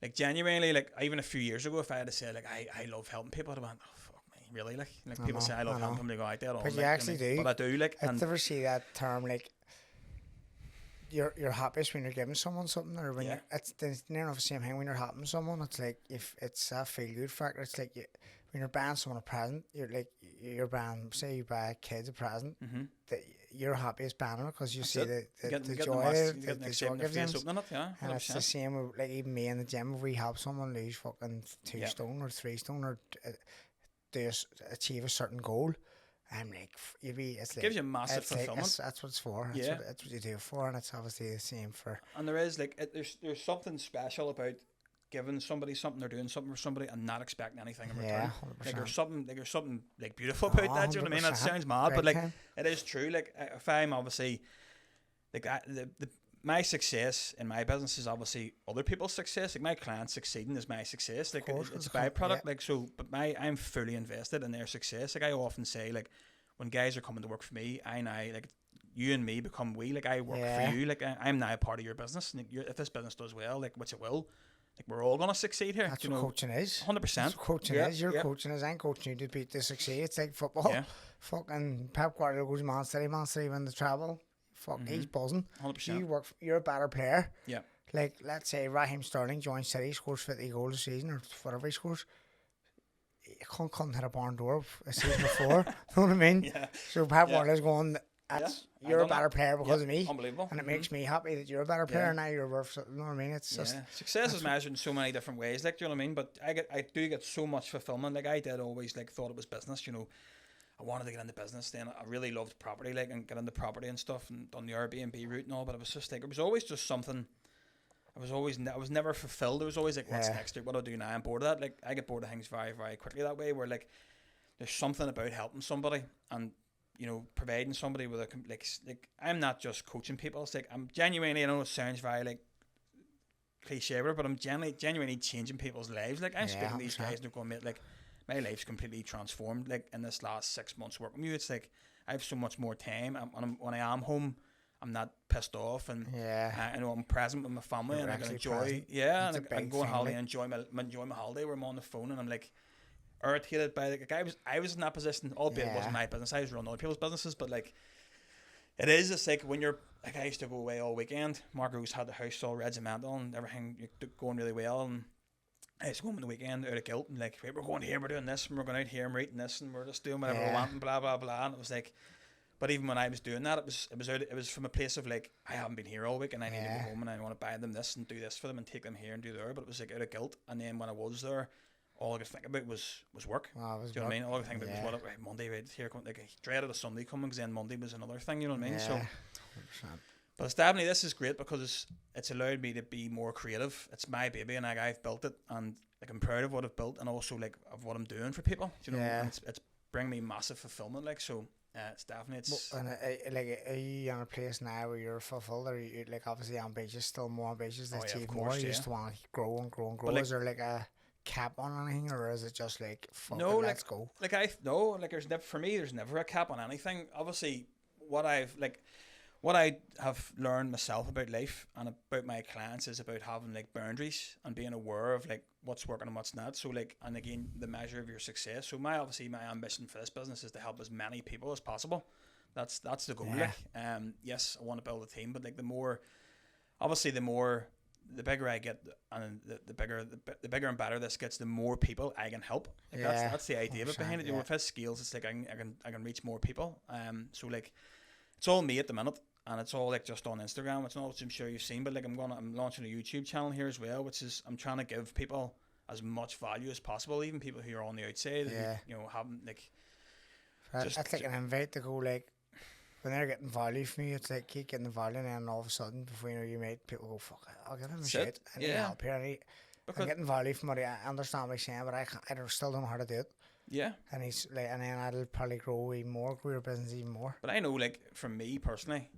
Speaker 2: like, genuinely, like, even a few years ago, if I had to say like, I love helping people, I'd have went, oh, fuck me, really? Like people say I love helping them, they go, I do.
Speaker 1: But you actually do.
Speaker 2: But I do, like.
Speaker 1: I never see that term, like, you're happiest when you're giving someone something, or when it's near enough the same thing when you're helping someone. It's like, if it's a feel good factor, it's like when you're buying someone a present, you're buying, say you buy kids a present, that you're happiest buying it because you see the joy the joy gives them. And it's the same with, like, even me in the gym, if we help someone lose fucking 2 stone or 3 stone or achieve a certain goal, I'm like, it's like,
Speaker 2: gives you massive
Speaker 1: it's like,
Speaker 2: fulfillment.
Speaker 1: that's what it's for. That's what you do it for, and it's obviously the same for.
Speaker 2: And there is like there's something special about giving somebody something, or doing something for somebody, and not expecting anything in return.
Speaker 1: 100%.
Speaker 2: Like there's something like beautiful about that. Do you know what I mean? That sounds mad, but like it is true. Like if I'm obviously like my success in my business is obviously other people's success. Like my clients succeeding is my success. Like it's a byproduct. Like so, but I'm fully invested in their success. Like I often say, like when guys are coming to work for me, I now like you and me become we. Like I work for you. Like I'm now a part of your business. And if this business does well, like which it will, like we're all gonna succeed here.
Speaker 1: That's what coaching is.
Speaker 2: 100%.
Speaker 1: That's what coaching is. Your coaching is. I'm coaching you to succeed. It's like football.
Speaker 2: Yeah.
Speaker 1: Fucking Pep Guardiola goes Man City when they travel. Fuck, he's buzzing.
Speaker 2: 100%.
Speaker 1: You're a better player.
Speaker 2: Yeah.
Speaker 1: Like, let's say Raheem Sterling joins City, scores 50 goals a season or whatever he scores. You can't come to the barn door a season before. You know what I mean?
Speaker 2: Yeah.
Speaker 1: So Pep Guardiola's going, you're a better player because of me.
Speaker 2: Unbelievable.
Speaker 1: And it makes me happy that you're a better player now. You're worth, you know what I mean? It's just
Speaker 2: success is measured in so many different ways. Like, do you know what I mean? But I do get so much fulfillment. Like I did always like thought it was business. You know, I wanted to get into business. Then I really loved property, like, and get into property and stuff, and done the Airbnb route and all. But it was just like it was always just something. I was never fulfilled. It was always like, what's next? What do I do now? I'm bored of that. Like I get bored of things very, very quickly that way. Where like there's something about helping somebody and, you know, providing somebody with a like I'm not just coaching people. It's like I'm genuinely, I know it sounds very like cliche, but I'm genuinely changing people's lives. Like I'm speaking to these guys and they're going, mate, like my life's completely transformed. Like in this last 6 months working with you, it's like I have so much more time. When I am home, I'm not pissed off, and I know I'm present with my family, and I can enjoy. And I can go on holiday and enjoy my holiday. Where I'm on the phone and I'm like irritated by like I was in that position, albeit it wasn't my business. I was running other people's businesses, but like it's like when you're like I used to go away all weekend. Marco's had the house all regimental and everything going really well, and I used to go home on the weekend out of guilt and like, right, we're going here, we're doing this, and we're going out here and we're eating this, and we're just doing whatever we want and blah blah blah. And it was like, but even when I was doing that, it was from a place of like, I haven't been here all week and I need to go home and I want to buy them this and do this for them and take them here and do there. But it was like out of guilt. And then when I was there, all I could think about was work. Do you know what I mean? All I could think about was right, Monday, right here, like I dreaded a Sunday coming because then Monday was another thing. You know what I mean? So, 100%. But it's definitely, this is great because it's allowed me to be more creative. It's my baby and like I've built it, and like I'm proud of what I've built and also like of what I'm doing for people. Do you know? And it's bringing me massive fulfillment. Like so. It's definitely
Speaker 1: like are you in a place now where you're fulfilled, or you like obviously ambitious, still more ambitious to achieve more? You just want to grow and grow and grow. Like, is there like a cap on anything, or is it just like let's go?
Speaker 2: Like there's never, for me there's never a cap on anything. Obviously, what I have learned myself about life and about my clients is about having like boundaries and being aware of like what's working and what's not. So like, and again, the measure of your success. So my ambition for this business is to help as many people as possible. That's the goal. Like, yes, I want to build a team, but like the bigger I get, and the bigger and better this gets, the more people I can help. Like that's the idea of it behind it. You know, if it scales, it's like I can reach more people. So like, it's all me at the minute. And it's all like just on Instagram. It's not what I'm sure you've seen, but like I'm launching a YouTube channel here as well, which is I'm trying to give people as much value as possible, even people who are on the outside, who, you know, haven't like.
Speaker 1: That's like an invite to go like when they're getting value from you. It's like keep getting the value, and then all of a sudden, before you know, you made people go, "Fuck, I'll give him a shit." I need help here. I'm getting value from what I understand what he's saying, but I still don't know how to do it.
Speaker 2: Yeah.
Speaker 1: And he's like, and then I'll probably grow your business even more.
Speaker 2: But I know, like for me personally.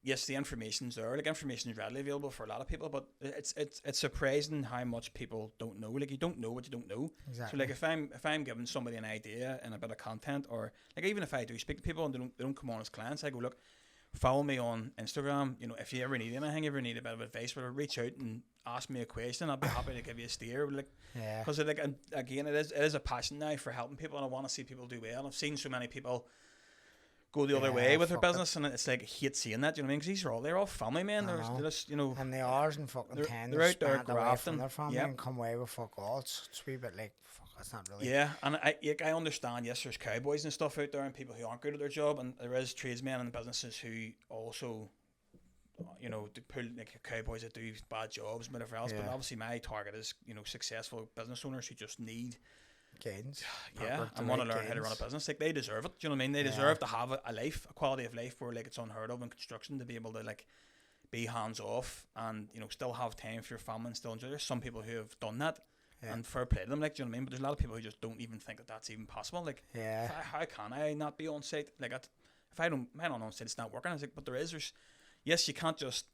Speaker 2: Yes, the information's there. Like information is readily available for a lot of people, but it's surprising how much people don't know. Like you don't know what you don't know.
Speaker 1: Exactly.
Speaker 2: So like if I'm giving somebody an idea and a bit of content, or like even if I do speak to people and they don't come on as clients, I go, look, follow me on Instagram. You know, if you ever need anything, ever need a bit of advice, or reach out and ask me a question, I'll be happy to give you a steer. Like, because like again, it is a passion now for helping people, and I want to see people do well. I've seen so many people go the other way with their business, and it's like I hate seeing that. Do you know what I mean? Because they're all family men. They're just, you know,
Speaker 1: and they are in fucking
Speaker 2: they're out there grafting
Speaker 1: their family and come away with fuck all. It's a wee bit like fuck. That's not really.
Speaker 2: Yeah, and I understand. Yes, there's cowboys and stuff out there, and people who aren't good at their job, and there is tradesmen and businesses who also, you know, pull like cowboys that do bad jobs and whatever else. But obviously, my target is, you know, successful business owners who just need
Speaker 1: guidance.
Speaker 2: Yeah, and want to learn how to run a business. Like, they deserve it. Do you know what I mean? They deserve to have a life, a quality of life where, like, it's unheard of in construction to be able to, like, be hands off and, you know, still have time for your family and still enjoy. There's some people who have done that, and fair play to them. Like, do you know what I mean? But there's a lot of people who just don't even think that that's even possible. Like, how can I not be on site? Like, if I don't on site, it's not working. I was like, but there's yes, you can't just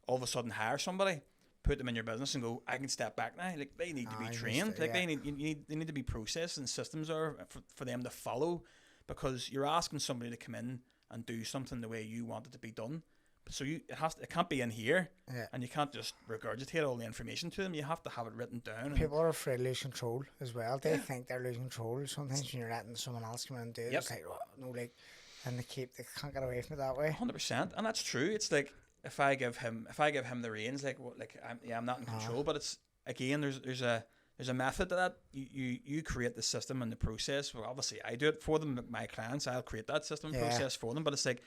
Speaker 2: all of a sudden hire somebody, put them in your business and go, I can step back now. Like, they need to be trained. Like, they need to be processed, and systems are for them to follow, because you're asking somebody to come in and do something the way you want it to be done. So it can't be in here, and you can't just regurgitate all the information to them. You have to have it written down.
Speaker 1: People are afraid to lose control as well. They think they're losing control. Sometimes when you're letting someone else come in and do it, it's like, oh, no, like, and they can't get away from it that way.
Speaker 2: 100%, and that's true. It's like, if I give him the reins, like, I'm not in control. But it's, again, there's a method to that. You create the system and the process. Well, obviously I do it for them. My clients, I'll create that system and process for them. But it's like,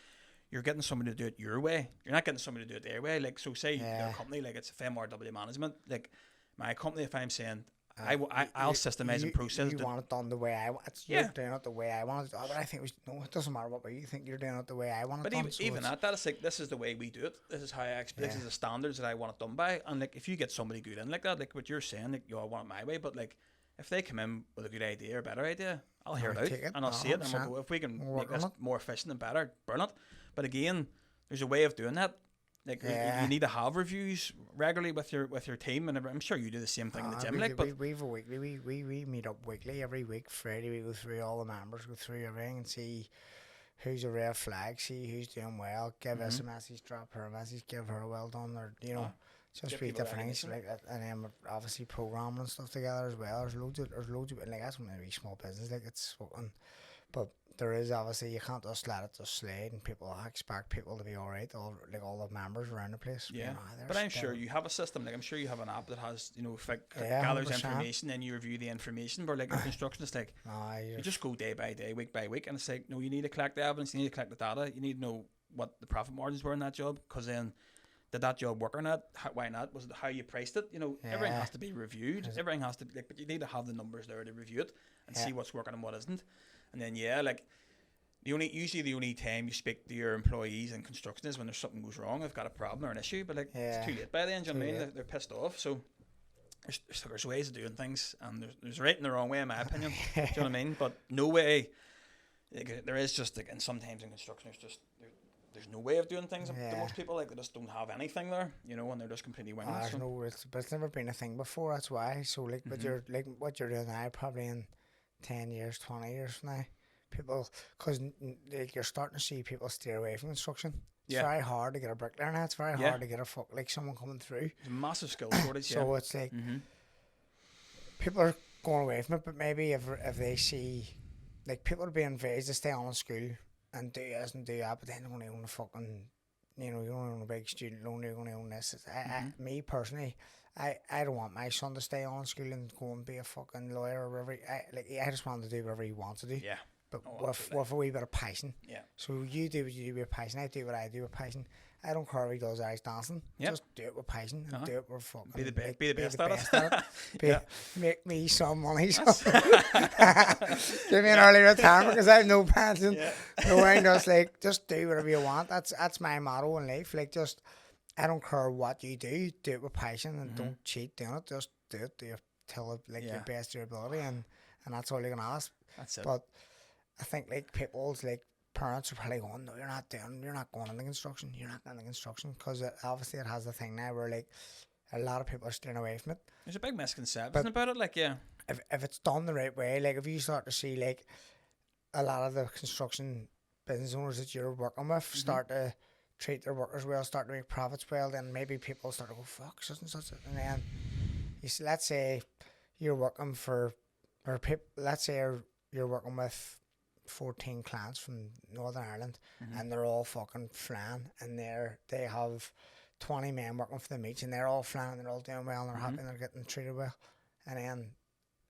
Speaker 2: you're getting somebody to do it your way. You're not getting somebody to do it their way. Like, so say your company, like, it's FMRW management. Like, my company, if I'm saying I'll systemize and process.
Speaker 1: You want it done the way I want. You're doing it the way I want it. But I think it doesn't matter what way you think. You're doing it the way I want it done.
Speaker 2: But even at that, it's like, this is the way we do it. This is how this is the standards that I want it done by. And, like, if you get somebody good in like that, like what you're saying, like, I want it my way. But, like, if they come in with a good idea or a better idea, I'll hear it out and I'll see it, and we'll go, if we can make this more efficient and better, brilliant. But again, there's a way of doing that. Like, you need to have reviews regularly with your team, and I'm sure you do the same thing in the gym.
Speaker 1: We meet up weekly, every week. Friday we go through all the members, go through everything, and see who's a red flag, see who's doing well. Give us a message, drop her a message, give her a well done, or just be different things. Like, and then obviously programming and stuff together as well. There's loads of like, that's when we small business, like, it's fucking. But there is, obviously, you can't just let it just slide, and people expect people to be alright, all the members around the place.
Speaker 2: Yeah, but I'm sure you have a system. Like, I'm sure you have an app that has, gathers 100%. Information, and you review the information. But, like, in construction, it's like, you just go day by day, week by week, and it's like, no, you need to collect the evidence, you need to collect the data, you need to know what the profit margins were in that job, because then, did that job work or not? Why not? Was it how you priced it? Everything has to be reviewed. Everything has to be, like, but you need to have the numbers there to review it and see what's working and what isn't. And then like, usually the only time you speak to your employees in construction is when there's something goes wrong, they've got a problem or an issue. But, like, it's too late by then. Do you know what I mean? They're pissed off. So there's ways of doing things, and there's right and the wrong way, in my opinion. Do you know what I mean? But no way. Like, there is just, like, and sometimes in construction there's no way of doing things to most people. Like, they just don't have anything there, and they're just completely wingless.
Speaker 1: But it's never been a thing before. That's why. So, like, but you're like what you're doing now, probably in 10 years, 20 years from now, people, because, like, you're starting to see people steer away from construction. It's very hard to get a bricklayer now. It's very hard to get someone coming through.
Speaker 2: It's a massive skill shortage.
Speaker 1: So it's like people are going away from it. But maybe if they see, like, people are being advised to stay on in school and do this and do that, but then they're going to own a fucking, you're going to own a big student loan, you're going to own this. Me personally, I don't want my son to stay on in school and go and be a fucking lawyer or whatever. I just want him to do whatever he wants to do.
Speaker 2: Yeah.
Speaker 1: But with a wee bit of passion.
Speaker 2: Yeah.
Speaker 1: So you do what you do with passion, I do what I do with passion. I don't care if he does Irish dancing. Yep. Just do it with passion and do it with fucking...
Speaker 2: Be the best at it.
Speaker 1: Make me some money. Give me an early retirement, because I have no pension. So I'm just like, just do whatever you want. That's my motto in life. Like, just, I don't care what you do it with passion, and don't cheat doing it. Just do it till your best of your ability, and that's all you're going to ask.
Speaker 2: That's it.
Speaker 1: But I think, like, people's, like, parents are probably going, no, you're not going into construction. You're not going into construction, because obviously it has the thing now where, like, a lot of people are staying away from it.
Speaker 2: There's a big misconception about it, like,
Speaker 1: if it's done the right way, like, if you start to see, like, a lot of the construction business owners that you're working with start to treat their workers well, start to make profits well, then maybe people start to go, fuck, such and such. And then, you see, let's say you're working you're working with 14 clients from Northern Ireland, and they're all fucking flying, and they have 20 men working for them each, and they're all flying, and they're all doing well, and they're happy, and they're getting treated well. And then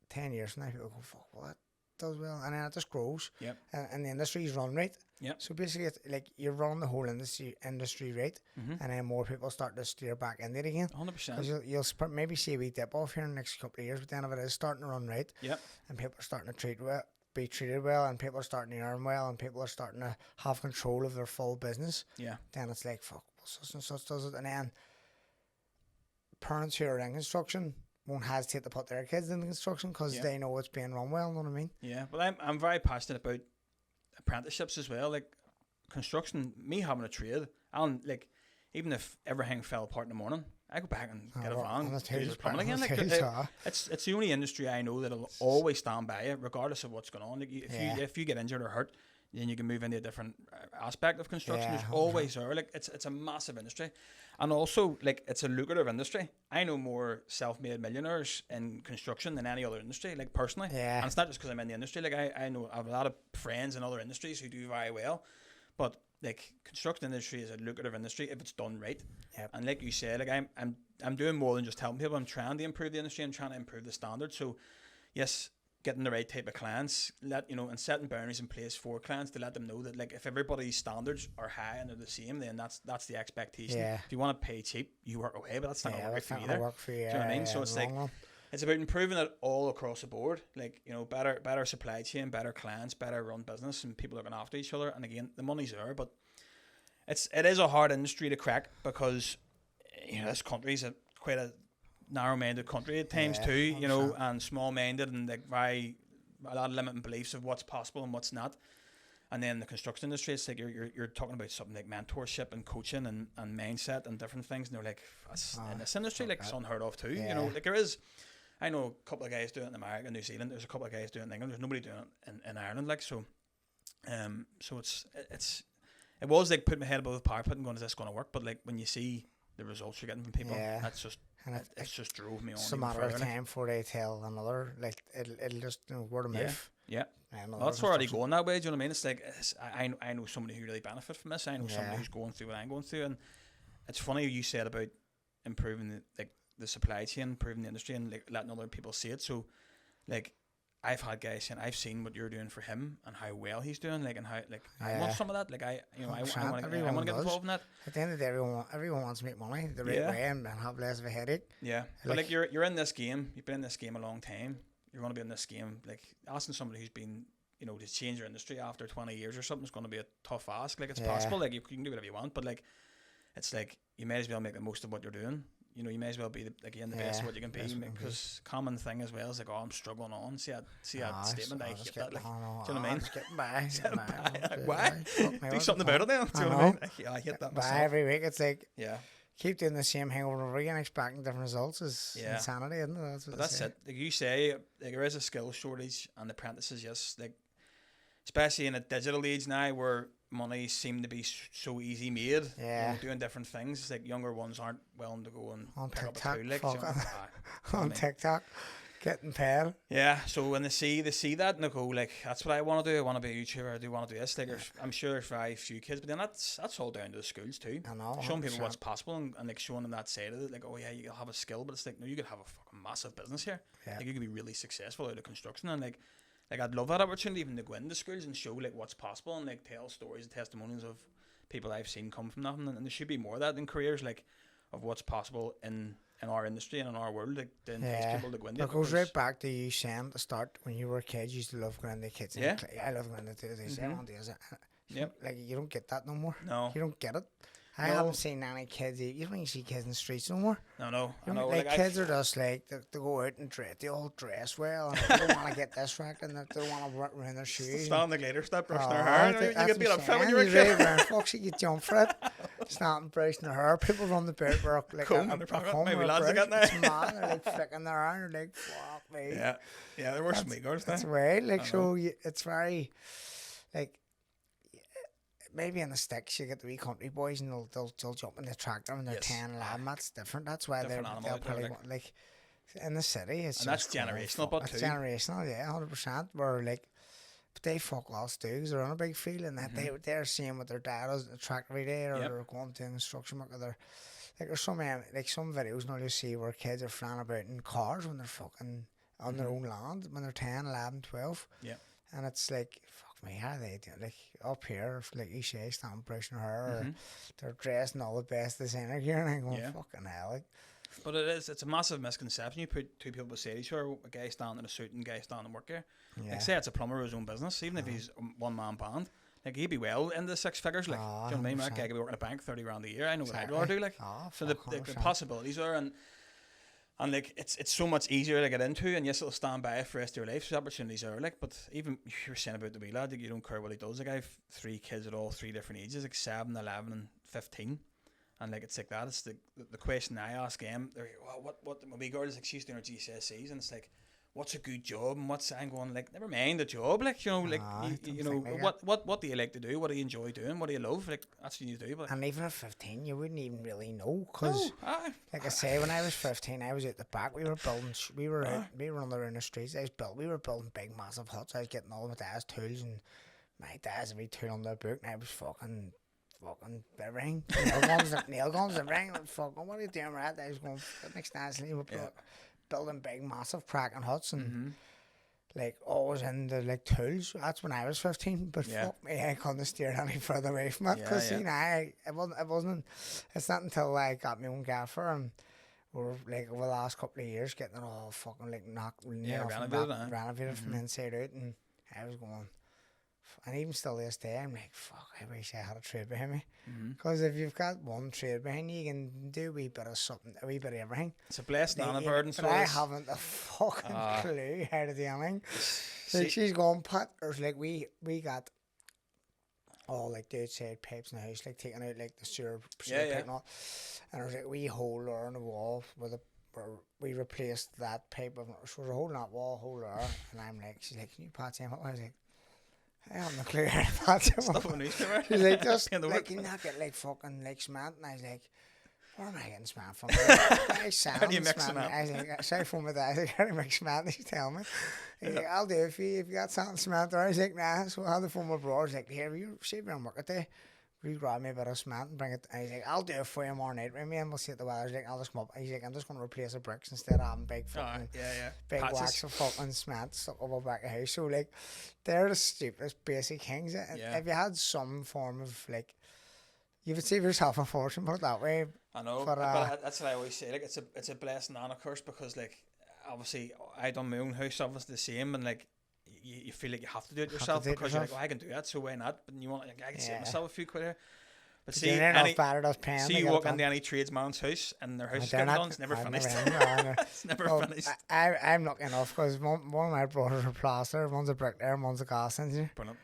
Speaker 1: 10 years from now, people go, fuck, what? does well, and then it just grows.
Speaker 2: Yep.
Speaker 1: And the industry's run right.
Speaker 2: Yep.
Speaker 1: So basically, it's like you're running the whole industry right, and then more people start to steer back into it again.
Speaker 2: 100%.
Speaker 1: Because you'll maybe see a wee dip off here in the next couple of years, but then if it is starting to run right,
Speaker 2: Yep.
Speaker 1: and people are starting to be treated well, and people are starting to earn well, and people are starting to have control of their full business, then it's like, fuck, well, such and such does it. And then parents who are in construction won't hesitate to put their kids into construction because they know it's being run well, you know what I mean?
Speaker 2: Yeah, but I'm very passionate about apprenticeships as well. Like construction, me having a trade, and like even if everything fell apart in the morning, I go back and get a van and do the plumbing again. Like, it's the only industry I know that'll always stand by you regardless of what's going on. Like if you get injured or hurt, then you can move into a different aspect of construction. There's always there. Like it's a massive industry, and also like it's a lucrative industry. I know more self-made millionaires in construction than any other industry. Like personally, and it's not just because I'm in the industry. Like I know I have a lot of friends in other industries who do very well, but like construction industry is a lucrative industry if it's done right. And like you said, like I'm doing more than just helping people. I'm trying to improve the industry. I'm trying to improve the standard. So yes, getting the right type of clients, and setting boundaries in place for clients to let them know that like if everybody's standards are high and they're the same, then that's the expectation. If you want to pay cheap, you work away, but that's not gonna work for you either. Do you know what I mean? So it's like it's about improving it all across the board. Like better supply chain, better clients, better run business, and people looking after each other. And again, the money's there, but it is a hard industry to crack because this country's quite a narrow-minded country at times too, 100%. And small-minded and like a lot of limiting beliefs of what's possible and what's not. And then the construction industry, it's like you're talking about something like mentorship and coaching and mindset and different things, and they're like, in this industry, like it's unheard of too. Like there is, I know a couple of guys doing it in America and New Zealand. There's a couple of guys doing it in England. There's nobody doing it in Ireland, like so. So it was like putting my head above the parapet and going, is this going to work? But like when you see the results you're getting from people, that's just. And it's just drove me on. It's a matter of time before they tell another, like it'll just word of mouth. Yeah. Well, that's already going that way. Do you know what I mean? It's like I know somebody who really benefit from this. I know somebody who's going through what I'm going through, and it's funny you said about improving the supply chain, improving the industry, and like letting other people see it. So, like I've had guys saying I've seen what you're doing for him and how well he's doing, like and how like I want some of that. Like I want to get involved in that. At the end of the day, everyone wants to make money the right way and have less of a headache. Yeah, but like you're in this game. You've been in this game a long time. You're going to be in this game. Like asking somebody who's been to change your industry after 20 years or something is going to be a tough ask. Like it's possible. Like you can do whatever you want, but like it's like you may as well make the most of what you're doing. You may as well be the best of what you can be, because common thing as well is like, oh, I'm struggling on. See that statement? I hate that. Like, do you know what I mean? Just getting by. Why? Do something about it then. Do you know what I mean? I hate that myself. Every week it's like, keep doing the same thing over and over again, expecting different results is insanity, isn't it? That's it. Like you say, like there is a skill shortage, and apprentices, yes, like especially in a digital age now where money seem to be so easy made. Doing different things. It's like younger ones aren't willing to go and on pick TikTok, up a tool, like on TikTok, getting paid. Yeah, so when they see that and they go like, that's what I want to do. I want to be a YouTuber. I do want to do this. Like, I'm sure there's very few kids, but then that's all down to the schools too. I know. Showing people what's possible and like showing them that side of it. Like, oh yeah, you can have a skill, but it's like, no, you could have a fucking massive business here. Like you could be really successful out of construction, and like I'd love that opportunity even to go into schools and show like what's possible and like tell stories and testimonials of people I've seen come from nothing, and there should be more of that in careers, like of what's possible in our industry and in our world, like to entice people to go into it. It goes right back to you saying at the start when you were a kid, you used to love going into kids. I love going into this. Like you don't get that no more. No, you don't get it. I haven't seen any kids. You don't even see kids in the streets no more. No. Like kids are just like they go out and dress. They all dress well. And they don't want to get this right, and they don't want to ruin their shoes. Stand on the glider step, brushing their hair. You get beat up when you were a kid. Fuck, you jump for it. Snapping, brushing their hair. People run the boat with like comb in their pocket. Maybe lads are getting that. It's mad. They're like flicking their hair. And they're like, fuck me. Yeah. There were some girls there. That's right. Like so, it's very like. Maybe in the sticks you get the wee country boys and they'll jump in the tractor when they're 10, 11. That's different. That's why they'll probably want, like in the city. It's and that's generational, but it's generational, 100%. Where like, but they fuck all stews. They're on a big field and that they're seeing what their dad does in the tractor every day, or they're going to an construction work. Or they're like there's some videos now you see where kids are flying about in cars when they're fucking
Speaker 1: on their own land when they're 10, 11, 12.
Speaker 2: Yeah.
Speaker 1: And it's like, fuck me, how do they do it? Like, up here, like you say, standing brushing her hair, or they're dressed in all the best designer gear, and I'm going, fucking hell, like.
Speaker 2: But it's a massive misconception. You put two people beside each other, a guy standing in a suit and a guy standing in work gear.
Speaker 1: Yeah.
Speaker 2: Like, say it's a plumber with his own business, even if he's a one-man band, like, he'd be well into 6 figures, like, do you know what I mean? That guy could be working a bank, 30 grand a year. I know what I'd rather do, like. So the possibilities are, and like, it's so much easier to get into, and yes, it'll stand by for the rest of your life, so opportunities are, like. But even if you're saying about the wee lad, like, you don't care what he does. Like, I have 3 kids at all 3 different ages, like 7, 11 and 15. And like, it's like that. It's the question I ask them. They're like, well, what my wee girl is like, she's doing her GCSEs, and it's like, what's a good job, and what's, I'm going, like, never mind the job, like, you know, like, you know, what do you like to do, what do you enjoy doing, what do you love, like, that's what you do. But
Speaker 1: and even at 15 you wouldn't even really know, because like I say, when I was 15 I was at the back, we were building, we were on the streets, we were building big massive huts. I was getting all of my dad's tools, and my dad's every tool on their book, and I was fucking everything, nail guns, everything. Fucking, what are you doing, right? I was going, next dance, we were building big, massive, cracking huts, and like always in the like tools. That's when I was 15. But fuck me, I couldn't steer any further away from it, because you know, it wasn't. It's not until I got my own gaffer, and we're like over the last couple of years getting it all fucking like renovated from the inside out, and I was going. And even still this day, I'm like, fuck, I wish I had a trade behind me. Because if you've got one trade behind you, you can do a wee bit of something, a wee bit of everything.
Speaker 2: It's a blessed and a burden.
Speaker 1: But I haven't a fucking clue how to do anything. Like, she's going, Pat, there's like, we got all like the outside pipes in the house, like taking out like the sewer pipe and all. And there's like a wee hole there in the wall where we replaced that pipe. So there's a hole in that wall, hole there. And I'm like, she's like, can you pat him up? I was like, I have no clue how to patch him up. She's like, just like, you not get like fucking like cement. And I was like, where am I getting cement from?
Speaker 2: How do you mix cement?
Speaker 1: I was like, sorry for my dad. I was like, how do you mix cement? And she's telling me. He's like, I'll do it for you if you got something cement there. I was like, nah. So I had the phone with my brother. I was like, here, you see me on work today. Will you grab me a bit of cement and bring it? And he's like, I'll do it for you tomorrow night with me, and we'll see at the weather. He's like, I'll just come up. He's like, I'm just going to replace the bricks instead of having big fucking big wax of fucking cement stuck up the back of the house. So like, they're the stupidest basic things. If you had some form of like, you would save yourself a fortune, put it that way.
Speaker 2: I know, but that's what I always say. Like, it's a blessing and a curse, because like, obviously I done my own house, obviously the same, and like, you feel like you have to do it yourself, because you're like, I can do that, so why not? But you want, like, I can save myself a few quid here. But see, you walk into any tradesman's house and their house is getting done, it's never finished. It's never finished.
Speaker 1: I'm lucky enough, because one of my brothers are plaster, one's a bricklayer, and one's a gas engineer.
Speaker 2: Brilliant.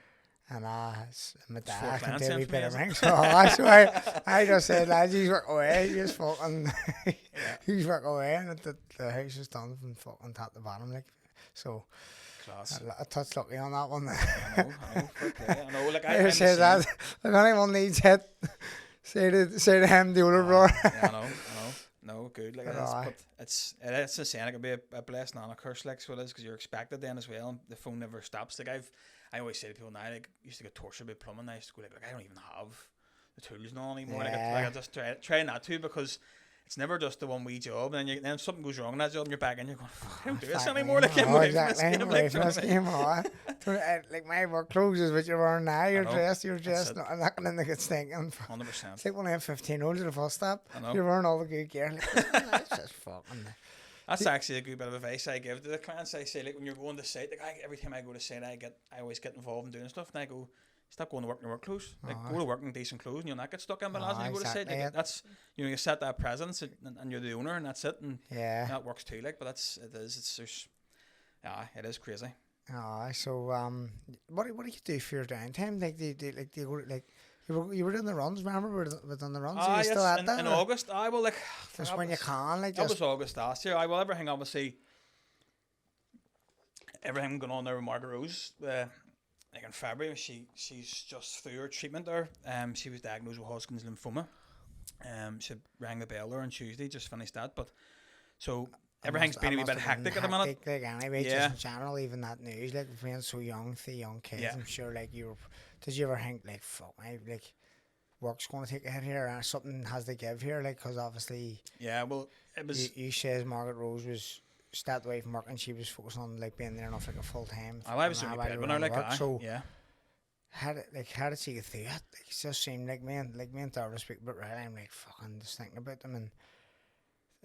Speaker 1: And my dad can do a wee bit of everything. So I just said, lads, you work away, you just fucking, you work away, and the house is done from fucking top to bottom, like, so.
Speaker 2: Class.
Speaker 1: A touch lucky on that one.
Speaker 2: I know. Like,
Speaker 1: I say that if anyone needs it, say to him, the older brother.
Speaker 2: I know. No, good. Like, it's the saying. It can be a blessing and a curse, like, so it is, because you're expected then as well. The phone never stops. Like, I always say to people now, like, I used to get tortured about plumbing. I used to go like I don't even have the tools now anymore. I just try not to, because it's never just the one wee job, and then something goes wrong in that job, and you're back in, you're going, I don't do this anymore. Like, like, my work clothes is what you're wearing now. You're dressed, not going in the good stinking. 100%.
Speaker 1: It's like one of them 15-olds at a full stop. You're wearing all the good gear. Like, that's just fucking.
Speaker 2: That's actually a good bit of advice I give to the clients. I say, like, when you're going to site, like, every time I go to site, I always get involved in doing stuff, and I go, stop going to work in your work clothes. Like, go to work in decent clothes, and you'll not get stuck in bananas when you go to site. Like, that's, you set that presence, and you're the owner, and that's it. And that works too. Like, but it is crazy.
Speaker 1: So what do you do for your downtime? Like, do you go, like, you were doing the runs? Remember, we were doing the runs. Are you still at that?
Speaker 2: In August, I will, like,
Speaker 1: just when you can, like,
Speaker 2: that was August last year. I will, everything, obviously, everything going on there with Margaret Rose. Like, in February, she's just through her treatment there. She was diagnosed with Hodgkin's lymphoma. She rang the bell there on Tuesday, just finished that. But so everything's been a wee bit hectic at the minute.
Speaker 1: Like, anyway, just in general, even that news, like, being so young, 3 young kids, I'm sure, like, did you ever think, like, fuck, like, work's going to take a hit here, and something has to give here, like, because obviously,
Speaker 2: well, it was.
Speaker 1: You says Margaret Rose was stepped away from work and she was focusing on like being there enough like a full time.
Speaker 2: I was only breadwinner, like,
Speaker 1: so
Speaker 2: yeah.
Speaker 1: How did she get through it? Like, it just seemed like me and Dara speak, but really I'm like fucking just thinking about them, and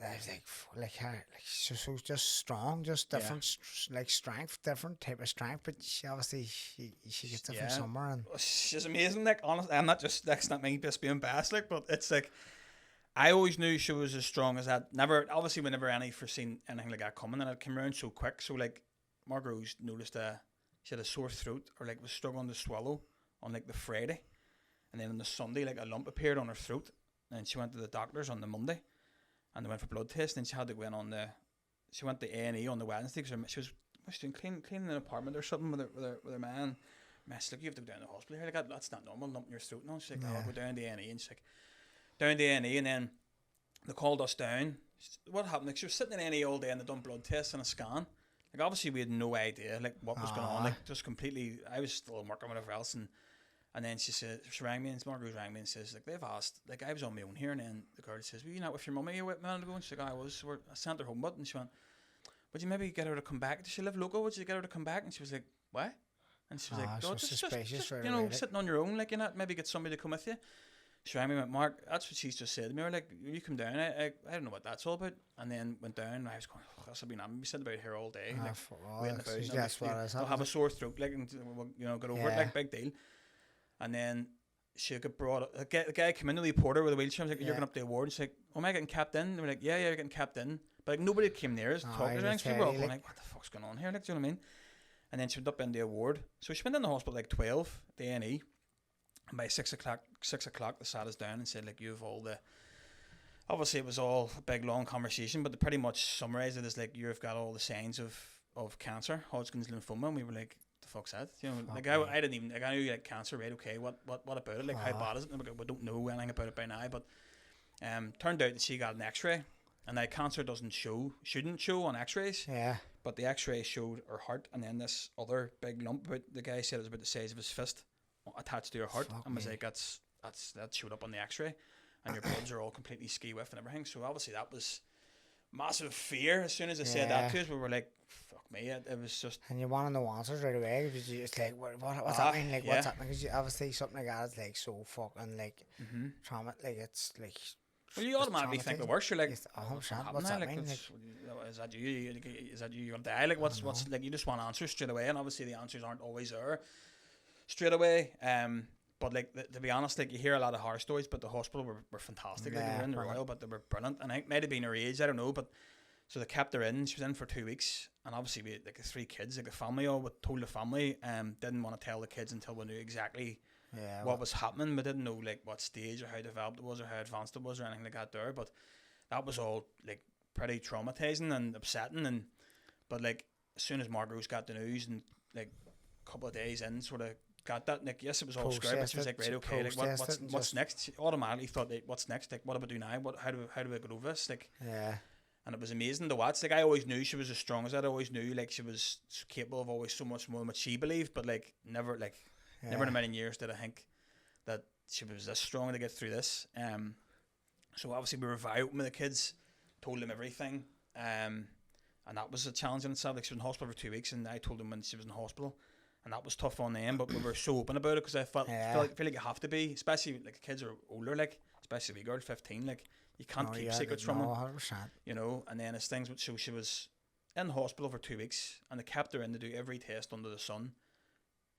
Speaker 1: I was like her, like she's so just strong, just different, like strength, different type of strength, but she obviously she gets it from somewhere, and
Speaker 2: she's amazing. Like, honestly, I'm not just, that's not me just being bad, like, but it's like I always knew she was as strong as that. Never, obviously, we never any foreseen anything like that coming, and it came around so quick. So like, Margaret noticed she had a sore throat, or like was struggling to swallow on like the Friday, and then on the Sunday like a lump appeared on her throat, and she went to the doctors on the Monday, and they went for blood tests, and she had to go in she went to A&E on the Wednesday because she was doing cleaning an apartment or something with her man. I said, look, you have to go down to the hospital here, like that's not normal, lump in your throat. No, she's like, I'll go down to A&E, and she's like, down to A&E, and then they called us down. What happened? Like, she was sitting in A&E all day, and they done blood tests and a scan. Like, obviously we had no idea like what was going on, like just completely. I was still working whatever else, and then she rang me, and Margaret rang me and says, like, they've asked, like, I was on my own here, and then the girl says, were you not with your mummy a minute ago? And she's like, I was. So I sent her home, and she went, would you maybe get her to come back? Does she live local? Would you get her to come back? And she was like, what? And she was like, oh, just you know, sitting on your own, like, you know, maybe get somebody to come with you. She rang me and went, Mark, that's what she's just said to me. Or like, you come down, I don't know what that's all about. And then went down, and I was going, oh, this will be nice. We sitting about here all day, like, waiting about. I'll have a sore throat, like, and you know, get over it, like, big deal. And then she got brought. The guy came in, the reporter with a wheelchair. I was like, you're going up the award. And she's like, oh, am I getting capped in? And we're like, yeah, you're getting capped in. But like, nobody came near us talking to her. And we were all going like, what the fuck's going on here? Like, do you know what I mean? And then she went up in the award. So she went in the hospital like 12, the A&E. And by 6 o'clock, they sat us down and said, like, you have all the. Obviously, it was all a big long conversation, but they pretty much summarised it as like, you've got all the signs of cancer, Hodgkin's lymphoma. And we were like, the fuck's that? You know, like, I didn't even, like, I knew like cancer, right? Okay, what about it? Like, how bad is it? And we don't know anything about it by now, but turned out that she got an X-ray, and that cancer shouldn't show on X-rays. Yeah. But the X-ray showed her heart, and then this other big lump. The guy said it was about the size of his fist, attached to your heart, and was like, that showed up on the X-ray, and your bloods are all completely ski-whiff and everything. So obviously that was massive fear. As soon as they said that to us, we were like, fuck me, it was just. And you want to know answers right away, because it's like, what's happening? Like, what's happening? Because obviously something like that is like so fucking like trauma. Like, it's like. Well, you automatically think the worst. You're like,
Speaker 1: what's happening? Like,
Speaker 2: is that you? Is that you? You're gonna die? Like, what's like? You just want answers straight away, and obviously the answers aren't always there straight away. But like, to be honest, like, you hear a lot of horror stories, but the hospital were fantastic. Like, they were in the Royal, but they were brilliant. And it might have been her age, I don't know. But so they kept her in. She was in for 2 weeks, and obviously we had like 3 kids. Like, the family told the family, didn't want to tell the kids until we knew exactly what was happening. We didn't know like what stage or how developed it was or how advanced it was or anything like that there. But that was all like pretty traumatizing and upsetting. But like, as soon as Margaret got the news, and like a couple of days in, sort of got that, like, yes, it was all scary, but she was like, right, okay, like, what's next? She automatically thought, like, what's next? Like, what do I do now? How do I get over this? Like, and it was amazing to watch. Like, I always knew she was as strong as that. I always knew like she was capable of always so much more than what she believed, but like never in a million years did I think that she was this strong to get through this. So obviously we were very open with the kids, told them everything, and that was a challenge in itself. Like, she was in hospital for 2 weeks, and I told them when she was in hospital. And that was tough on them, but we were so open about it, because I feel like you have to be, especially like the kids are older, like, especially the girl 15, like, you can't keep secrets from them,
Speaker 1: 100%.
Speaker 2: You know. And then as things, so she was in the hospital for 2 weeks, and they kept her in to do every test under the sun,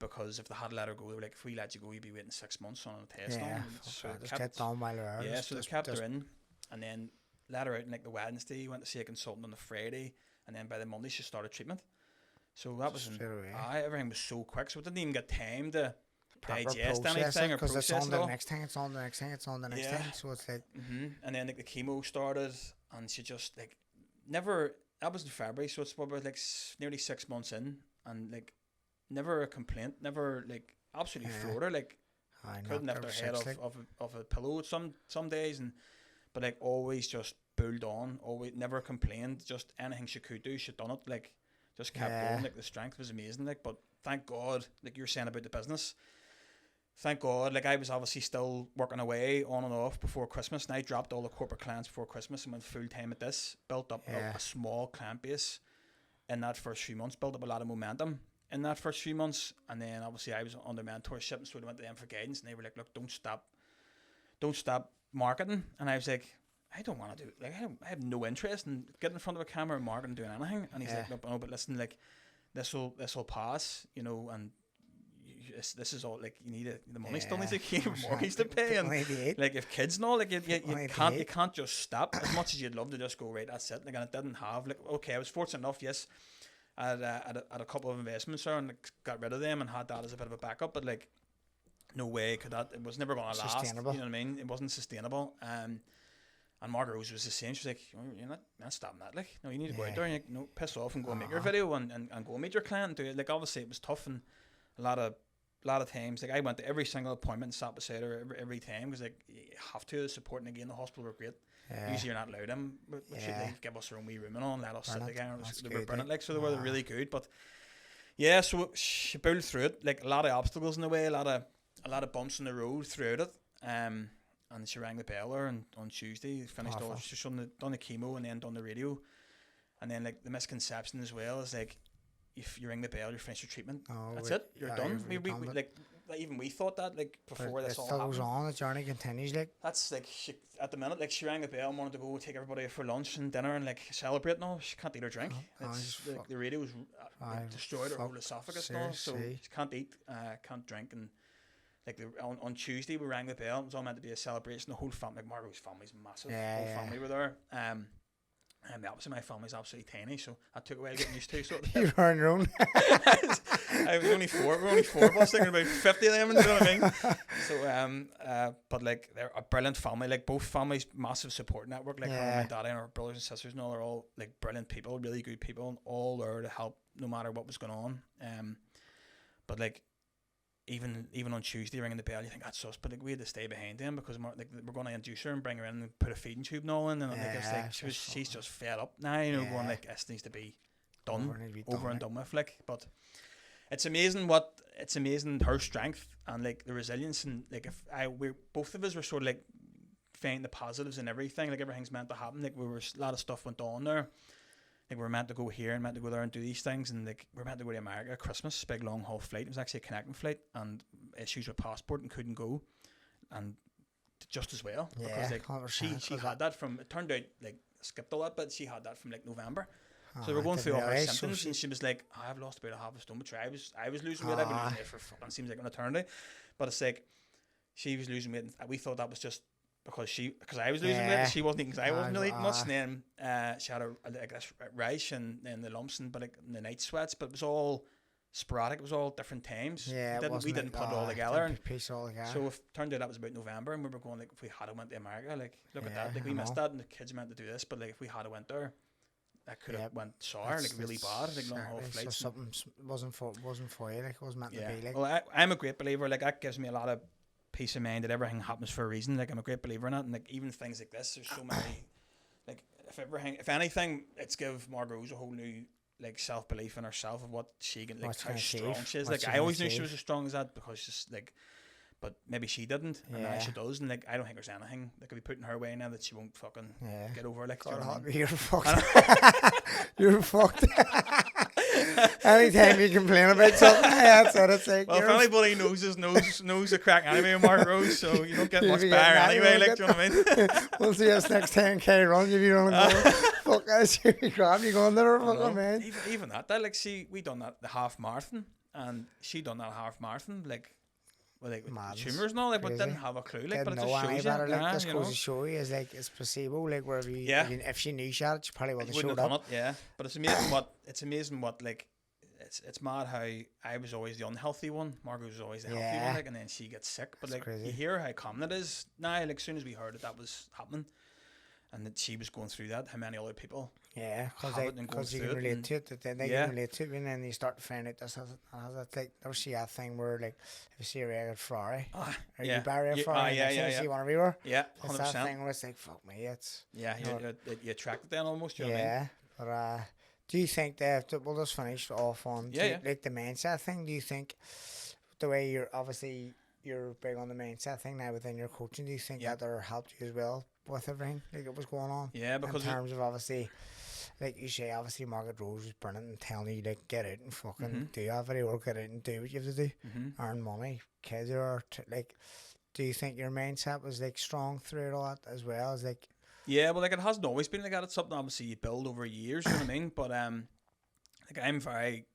Speaker 2: because if they had let her go, they were like, if we let you go, you'd be waiting 6 months on a test.
Speaker 1: So just kept on while they're out.
Speaker 2: Yeah, so they kept her in, and then let her out on like the Wednesday, went to see a consultant on the Friday, and then by the Monday she started treatment. So that was everything was so quick, so we didn't even get time to digest anything or process it. Because it's on the next thing, it's on the next thing, it's on the next thing. So it's like, and then like the chemo started, and she just like never. That was in February, so it's probably like nearly 6 months in, and like never a complaint, never like absolutely floored her, like couldn't lift her head off a pillow some days, but like always just bulled on, always never complained. Just anything she could do, she'd done it. Like, just kept going. Like, the strength was amazing. Like, but thank God, like you're saying about the business, thank God, like I was obviously still working away on and off before Christmas, and I dropped all the corporate clients before Christmas and went full time at this. Built up a small client base in that first few months, built up a lot of momentum in that first few months, and then obviously I was under mentorship, and so I went to them for guidance, and they were like, "Look, don't stop marketing," and I was like, "I don't want to do it. Like, I have no interest in getting in front of a camera and marketing, doing anything." And he's like, "No, but listen, like, this will pass, you know, and this is all like you need the money still needs to keep mortgage to pay, and like if kids know, like you can't just stop as much as you'd love to just go right. That's it. Like, and it didn't have like okay, I was fortunate enough, yes." I had a couple of investments there and like, got rid of them and had that as a bit of a backup, but like no way could that, it was never going to last, you know what I mean, it wasn't sustainable. And Margaret Rose was the same. She's like, you're not stopping that, like, no, you need to go out there and like, no, piss off and go and make your video and go meet your client and do it. Like, obviously it was tough, and a lot of times, like, I went to every single appointment and sat beside her every time, because like you have to. Support, and again, the hospital were great. Usually you're not allowed them, but should they give us our own wee room and all and let us sit again? They were brilliant, like, so they were really good. But yeah, so she pulled through it, like a lot of obstacles in the way, a lot of bumps in the road throughout it. And she rang the bell there, and on Tuesday finished all. She's done the chemo and then done the radio, and then like the misconception as well is like, if you ring the bell, you're finished your treatment. That's it. You're done. We like even we thought that, like, before this all happened. It still goes on.
Speaker 1: The journey continues. Like,
Speaker 2: that's like at the minute, like, she rang the bell and wanted to go take everybody out for lunch and dinner and like celebrate. No, she can't eat or drink. It's like the radio was destroyed her whole esophagus now, so she can't eat, can't drink, and like on Tuesday we rang the bell. It was all meant to be a celebration. The whole family, like Margot's family's massive. The whole family were there. And the opposite, my family's absolutely tiny, so I took a while getting used to. So
Speaker 1: you were on your own.
Speaker 2: I was only four. We're only four of us, thinking about 50 of them. You know what I mean? So but like, they're a brilliant family. Like, both families, massive support network. Like, my daddy and our brothers and sisters and all, are all like brilliant people, really good people, and all there to help no matter what was going on. But like, even on Tuesday ringing the bell, you think that's us, but like, we had to stay behind them because like, we're going to induce her and bring her in and put a feeding tube and all in, and like, it's like she's just fed up now, you know, going like, this needs to be done, over and done with, like. But it's amazing her strength and like the resilience, and like, we both of us were sort of like finding the positives in everything, like everything's meant to happen, like a lot of stuff went on there. Like, we were meant to go here and meant to go there and do these things, and like, we were meant to go to America at Christmas, big long haul flight. It was actually a connecting flight, and issues with passport and couldn't go, and just as well, because like she had that from, it turned out, like, skipped a lot, but she had that from like November. So we were going through all her symptoms, and she was like, I've lost about half a stone, which I was losing weight. I've been losing it for fucking seems like an eternity, but it's like, she was losing weight, and we thought that was just because I was losing weight, she wasn't eating, because I wasn't really eating much, and then she had this rash and the lumps and but like the night sweats, but it was all sporadic, it was all different times. We didn't put it all together, and so it turned out that was about November, and we were going like, if we had went to America, like, look at that, like, we missed that, and the kids meant to do this, but like, if we had went there, that could have went sour, like really bad, like long haul flights. So something wasn't for you, like, it wasn't meant to be. Like, well, I'm a great believer, like, that gives me a lot of peace of mind that everything happens for a reason. Like, I'm a great believer in it, and like, even things like this, there's so many, like, if anything, it's give Margaret Rose a whole new like self-belief in herself of what she can, like, how strong she is. Like, I always knew she was as strong as that, because she's like, but maybe she didn't, and now she does, and like, I don't think there's anything that could be put in her way now that she won't fucking get over. Like, you're fucked. You're fucked.
Speaker 1: Anytime you complain about something, that's what it's like.
Speaker 2: Well, if anybody knows the crack anyway, Mark Rose, so you don't get much better anyway. Like, do you know what I mean?
Speaker 1: We'll see us next 10k run. If you don't go, fuck us, you grab, you go on there, fucking man.
Speaker 2: Even that, like, we done that the half marathon, and she done that half marathon, like. Well, like, tumours and all, like, but didn't have a clue, like, but it just shows you.
Speaker 1: Like, this goes to show you, is like, it's placebo, like, wherever you, if she knew she had it, she probably wouldn't have showed up.
Speaker 2: But it's amazing what, like, it's mad how I was always the unhealthy one, Margaret was always the healthy one, like, and then she gets sick. But like, you hear how common it is now, like, as soon as we heard that was happening, and that she was going through that, how many other people
Speaker 1: because you can relate to it, that then they can relate to it, and then you start to find out this has it. Like, there's a thing where, like, if you see a regular Ferrari, or you buy a Ferrari, you see one everywhere. 100%. It's that thing where it's like, fuck me, it's
Speaker 2: you attract it then almost. You know what I mean?
Speaker 1: But do you think that we'll just finish off on like the mindset thing? Do you think the way you're obviously you're big on the mindset thing now within your coaching. Do you think
Speaker 2: Yeah.
Speaker 1: that helped you as well with everything like it was going on?
Speaker 2: Yeah, because
Speaker 1: in terms of obviously, like you say, obviously Margaret Rose was brilliant and telling you like get out and fucking do your video work, get out and do what you have to do, earn money. Kids are like, do you think your mindset was like strong through all that as well as like?
Speaker 2: Yeah, well, like it hasn't always been like that. It's something obviously you build over years. You know what I mean? But like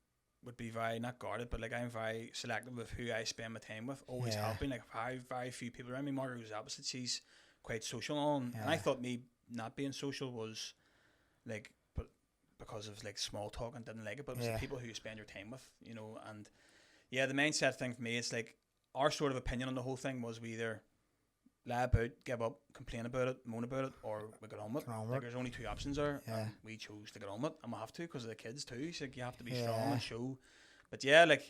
Speaker 2: would be very not guarded, but like I'm very selective of who I spend my time with. Always have been. Like very few people around me. Margaret was opposite. She's quite social, and I thought me not being social was like, but because of like small talk and didn't like it. But it was the people who you spend your time with, you know. And yeah, the mindset thing for me, it's like our sort of opinion on the whole thing was we either lie about, give up, complain about it, moan about it, or we get on with it. Like there's only two options there, and we chose to get on with it, and we have to because of the kids too. So like, you have to be strong and show. But yeah, like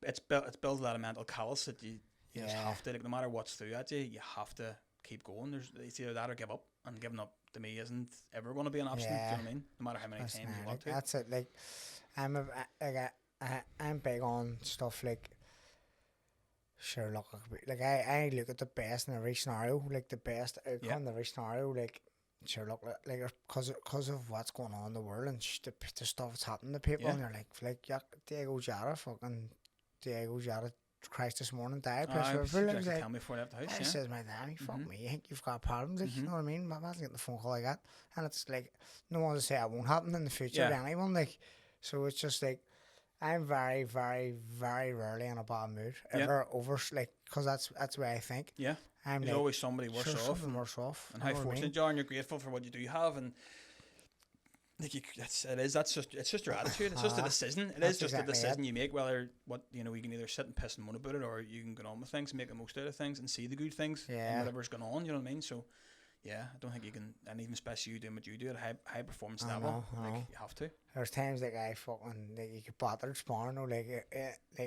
Speaker 2: it's built a lot of mental callous that you just have to, like, no matter what's through at you, you have to keep going. It's either that or give up, and giving up to me isn't ever going to be an option. Do you know what I mean? No matter how many times you want to.
Speaker 1: That's it. Like I'm big on stuff like. Sure, look, like I look at the best in every scenario, like the best outcome in every scenario, like sure, look, like because of what's going on in the world and the stuff that's happening to people, and you're like Diego Jota, Christ this morning died.
Speaker 2: Tell me before I left the house.
Speaker 1: He says, my daddy, fuck me, you think you've got problems, like, you know what I mean? But imagine getting the phone call like that, and it's like no one to say it won't happen in the future to anyone, like, so it's just like. I'm very, very, very rarely in a bad mood ever over like because that's the way I think. Yeah,
Speaker 2: there's like, always somebody worse off. And how fortunate you are, and you're grateful for what you do have, and like it's just your attitude. It's just a decision. It is just a decision you make. Whether you can either sit and piss and moan about it, or you can get on with things, make the most out of things, and see the good things. And whatever's going on. You know what I mean? So. Yeah, I don't think you can, and even especially you doing what you do at a high performance level, like you have to.
Speaker 1: There's times like I fucking like you get battered sparring, or like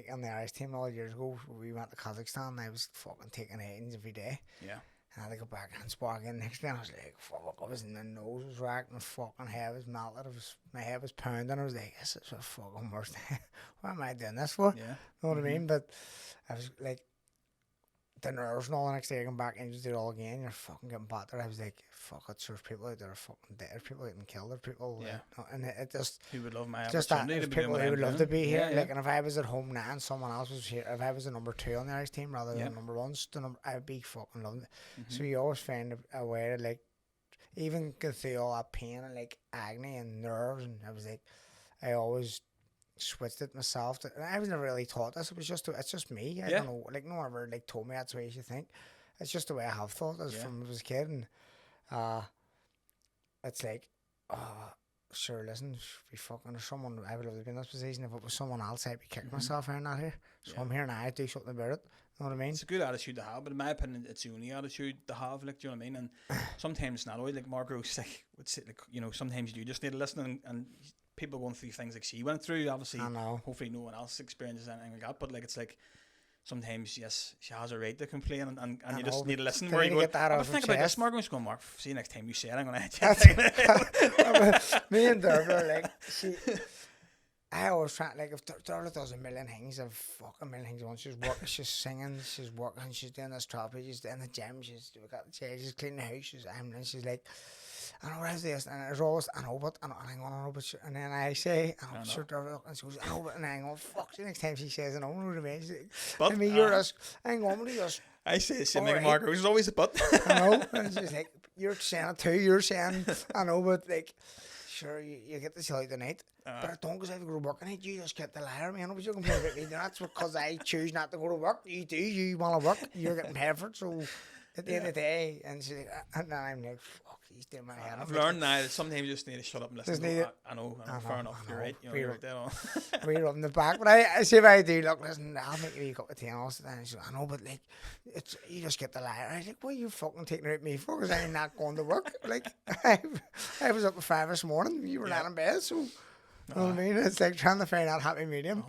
Speaker 1: on the Irish team all years ago, we went to Kazakhstan and I was fucking taking hitings every day. Yeah. And I had to go back and spar again. Next day I was like, fuck, I was in the nose was racked, my fucking head was melted, my head was pounding. I was like, this is the fucking worst. What am I doing this for? Yeah. Know what I mean? But I was like. The nerves and all the next day, I come back and just do it all again. You're fucking getting battered. I was like, fuck it, there's people out there are fucking dead. People getting killed. There's people, and it just.
Speaker 2: Who would love my
Speaker 1: just
Speaker 2: opportunity
Speaker 1: that,
Speaker 2: to
Speaker 1: people who would love to be here.
Speaker 2: Yeah.
Speaker 1: Like, and if I was at home now and someone else was here, if I was the number 2 on the Irish team rather than number 1, I'd be fucking loving it. So you always find a way to like, even go through all that pain and like agony and nerves, and I was like, I always. Switched it myself. And I was never really taught this. It's just me. I don't know. Like no one ever like told me that's the way you should think. It's just the way I have thought as from when I was a kid. And it's like, sure, listen, if we fucking or someone, I would love to be in this position. If it was someone else, I'd be kicking myself out here. So I'm here now. I do something about it. You know what I mean?
Speaker 2: It's a good attitude to have, but in my opinion, it's the only attitude to have. Like, do you know what I mean? And sometimes it's not always like Margaret's like would say, like, you know, sometimes you do just need to listen and people going through things like she went through, obviously, hopefully no one else experiences anything like that, but like it's like sometimes, yes, she has a right to complain and you just need to listen. Where you go, I'm thinking about this, Margaret, going, Mark, see you next time you say it, I'm going to hit you.
Speaker 1: Me and Dervla, like, I always try, like, if Dervla does a million things, once she's singing, she's working, she's doing this trapeze, she's in the gym, she's cleaning the house, she's like, I know what is this, and there's always, I know, but and then I say, I'm sure Dervla, and she goes, I know, but, and I go, fuck, the next time she says, I know what I mean, like, I mean, you're just, I go, I'm just,
Speaker 2: I say the same thing, Margaret, which is always a but.
Speaker 1: I know, and she's like, you're saying it too, you're saying, I know, but, like, sure, you get to tell you tonight, but I don't because I have to go to work, and you just get the liar, man. But you can play about me. That's because I choose not to go to work. You do, you want to work, you're getting paid for it. So at the end of the day, and she's like, and I'm like, fuck, he's doing my head.
Speaker 2: I've learned now that sometimes you just need to shut up and listen. I know, fair enough. You're right. You're right there on.
Speaker 1: We're on the back, but I see if I do. Look, listen, I'll make you a cup of tea and all that. And she's like, I know, but like, it's you just get the liar. I was like, what are you fucking taking it at me for? Because I'm not going to work. Like, I was up at 5 this morning. You were not in bed, so. You know what I mean? It's like trying to find that happy medium.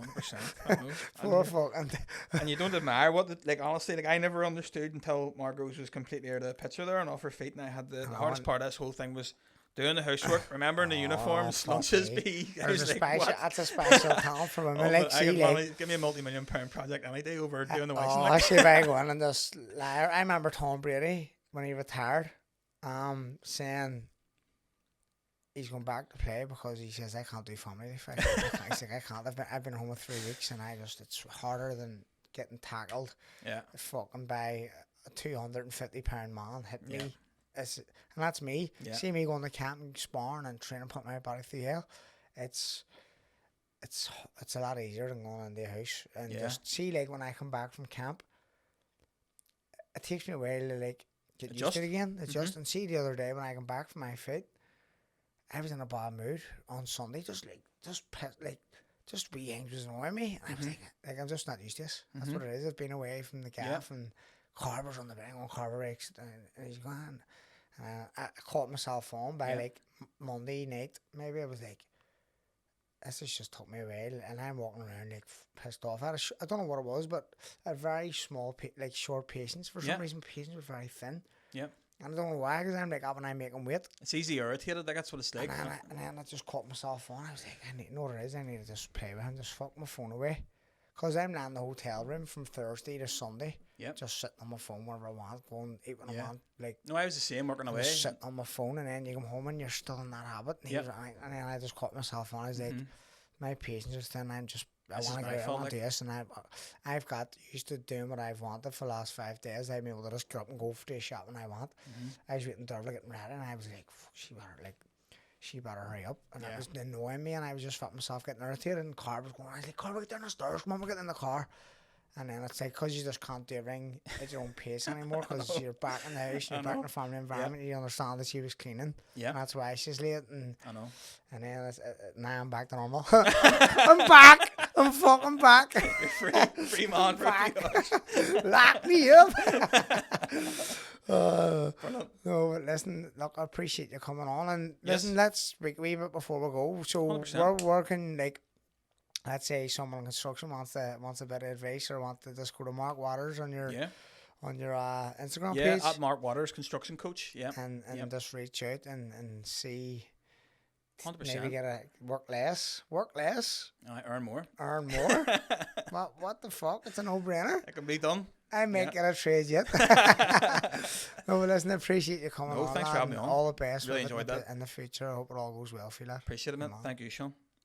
Speaker 2: 100%. And you don't admire like honestly, like I never understood until Margot was completely out of the picture there and off her feet, and I had the hardest part of this whole thing was doing the housework, remembering the uniforms, lunches,
Speaker 1: That's a special talent for women.
Speaker 2: Give me a multi-million-pound project any day over doing the washing.
Speaker 1: I see if I go in and just lie. I remember Tom Brady when he retired, saying he's going back to play because he says I can't do family life. He's like, I can't. I've been home with 3 weeks and it's harder than getting tackled.
Speaker 2: Yeah.
Speaker 1: Fucking by a 250-pound man hit me.
Speaker 2: Yeah.
Speaker 1: And that's me.
Speaker 2: Yeah.
Speaker 1: See me going to camp and sparring and training, put my body through hell. It's a lot easier than going in the house and just see, like, when I come back from camp, it takes me a while to like get used to it again. And see, the other day when I come back from my fit, I was in a bad mood on Sunday, just wee things was annoying me. And I was like, I'm just not used to this. That's what it is. I've been away from the gaff and Carver's on the bang on Carver rakes and he's gone. I caught myself on by like Monday night. Maybe I was like, this has just took me a while, and I'm walking around like pissed off. I don't know what it was, but a very small, short patience. For some reason, patience was very thin.
Speaker 2: Yep.
Speaker 1: And I don't know why, because I'm like, when I make them wait.
Speaker 2: It's easy irritated, like that's what it's like.
Speaker 1: And then I just caught myself on. I was like, I know what it is. I need to just play with him, just fuck my phone away. Because I'm in the hotel room from Thursday to Sunday.
Speaker 2: Yep.
Speaker 1: Just sitting on my phone whenever I want, going eat when I want. Like,
Speaker 2: no, I was the same, working away.
Speaker 1: Just sitting on my phone, and then you come home and you're still in that habit. And, and then I just caught myself on. I was like, my patience is thin. I want to get out, I want to do this. And I've got used to doing what I've wanted for the last 5 days. I've been able to just get up and go to the shop when I want. I was waiting there getting ready, and I was like, she better hurry up. And it was annoying me, and I was just felt myself getting irritated. And Carver was going, I was like, Carver, get down the stairs, come on, we're getting in the car. And then it's like, because you just can't do everything at your own pace anymore, because you're back in the house, you're back in the family environment, you understand that she was cleaning. Yeah. And that's why she's late. And
Speaker 2: I know.
Speaker 1: And then now I'm back to normal. I'm back. I'm fucking back.
Speaker 2: You're free man for a few hours.
Speaker 1: Lock me up. No, but listen, look, I appreciate you coming on. And listen, let's speak a wee bit before we go. So 100%. We're working, like, let's say someone in construction wants a bit of advice or want to just go to Marc Watters on your Instagram page.
Speaker 2: Yeah, at Marc Watters Construction Coach. Yeah.
Speaker 1: And just reach out and see.
Speaker 2: 100%.
Speaker 1: Maybe get a work less.
Speaker 2: I earn more.
Speaker 1: What the fuck? It's a no-brainer.
Speaker 2: It can be done.
Speaker 1: I might get a trade yet. No, but listen, I appreciate you coming on.
Speaker 2: Thanks for having me on.
Speaker 1: All the best.
Speaker 2: Really enjoyed that.
Speaker 1: In the future. I hope it all goes well for you.
Speaker 2: Appreciate it, man. Thank you, Sean.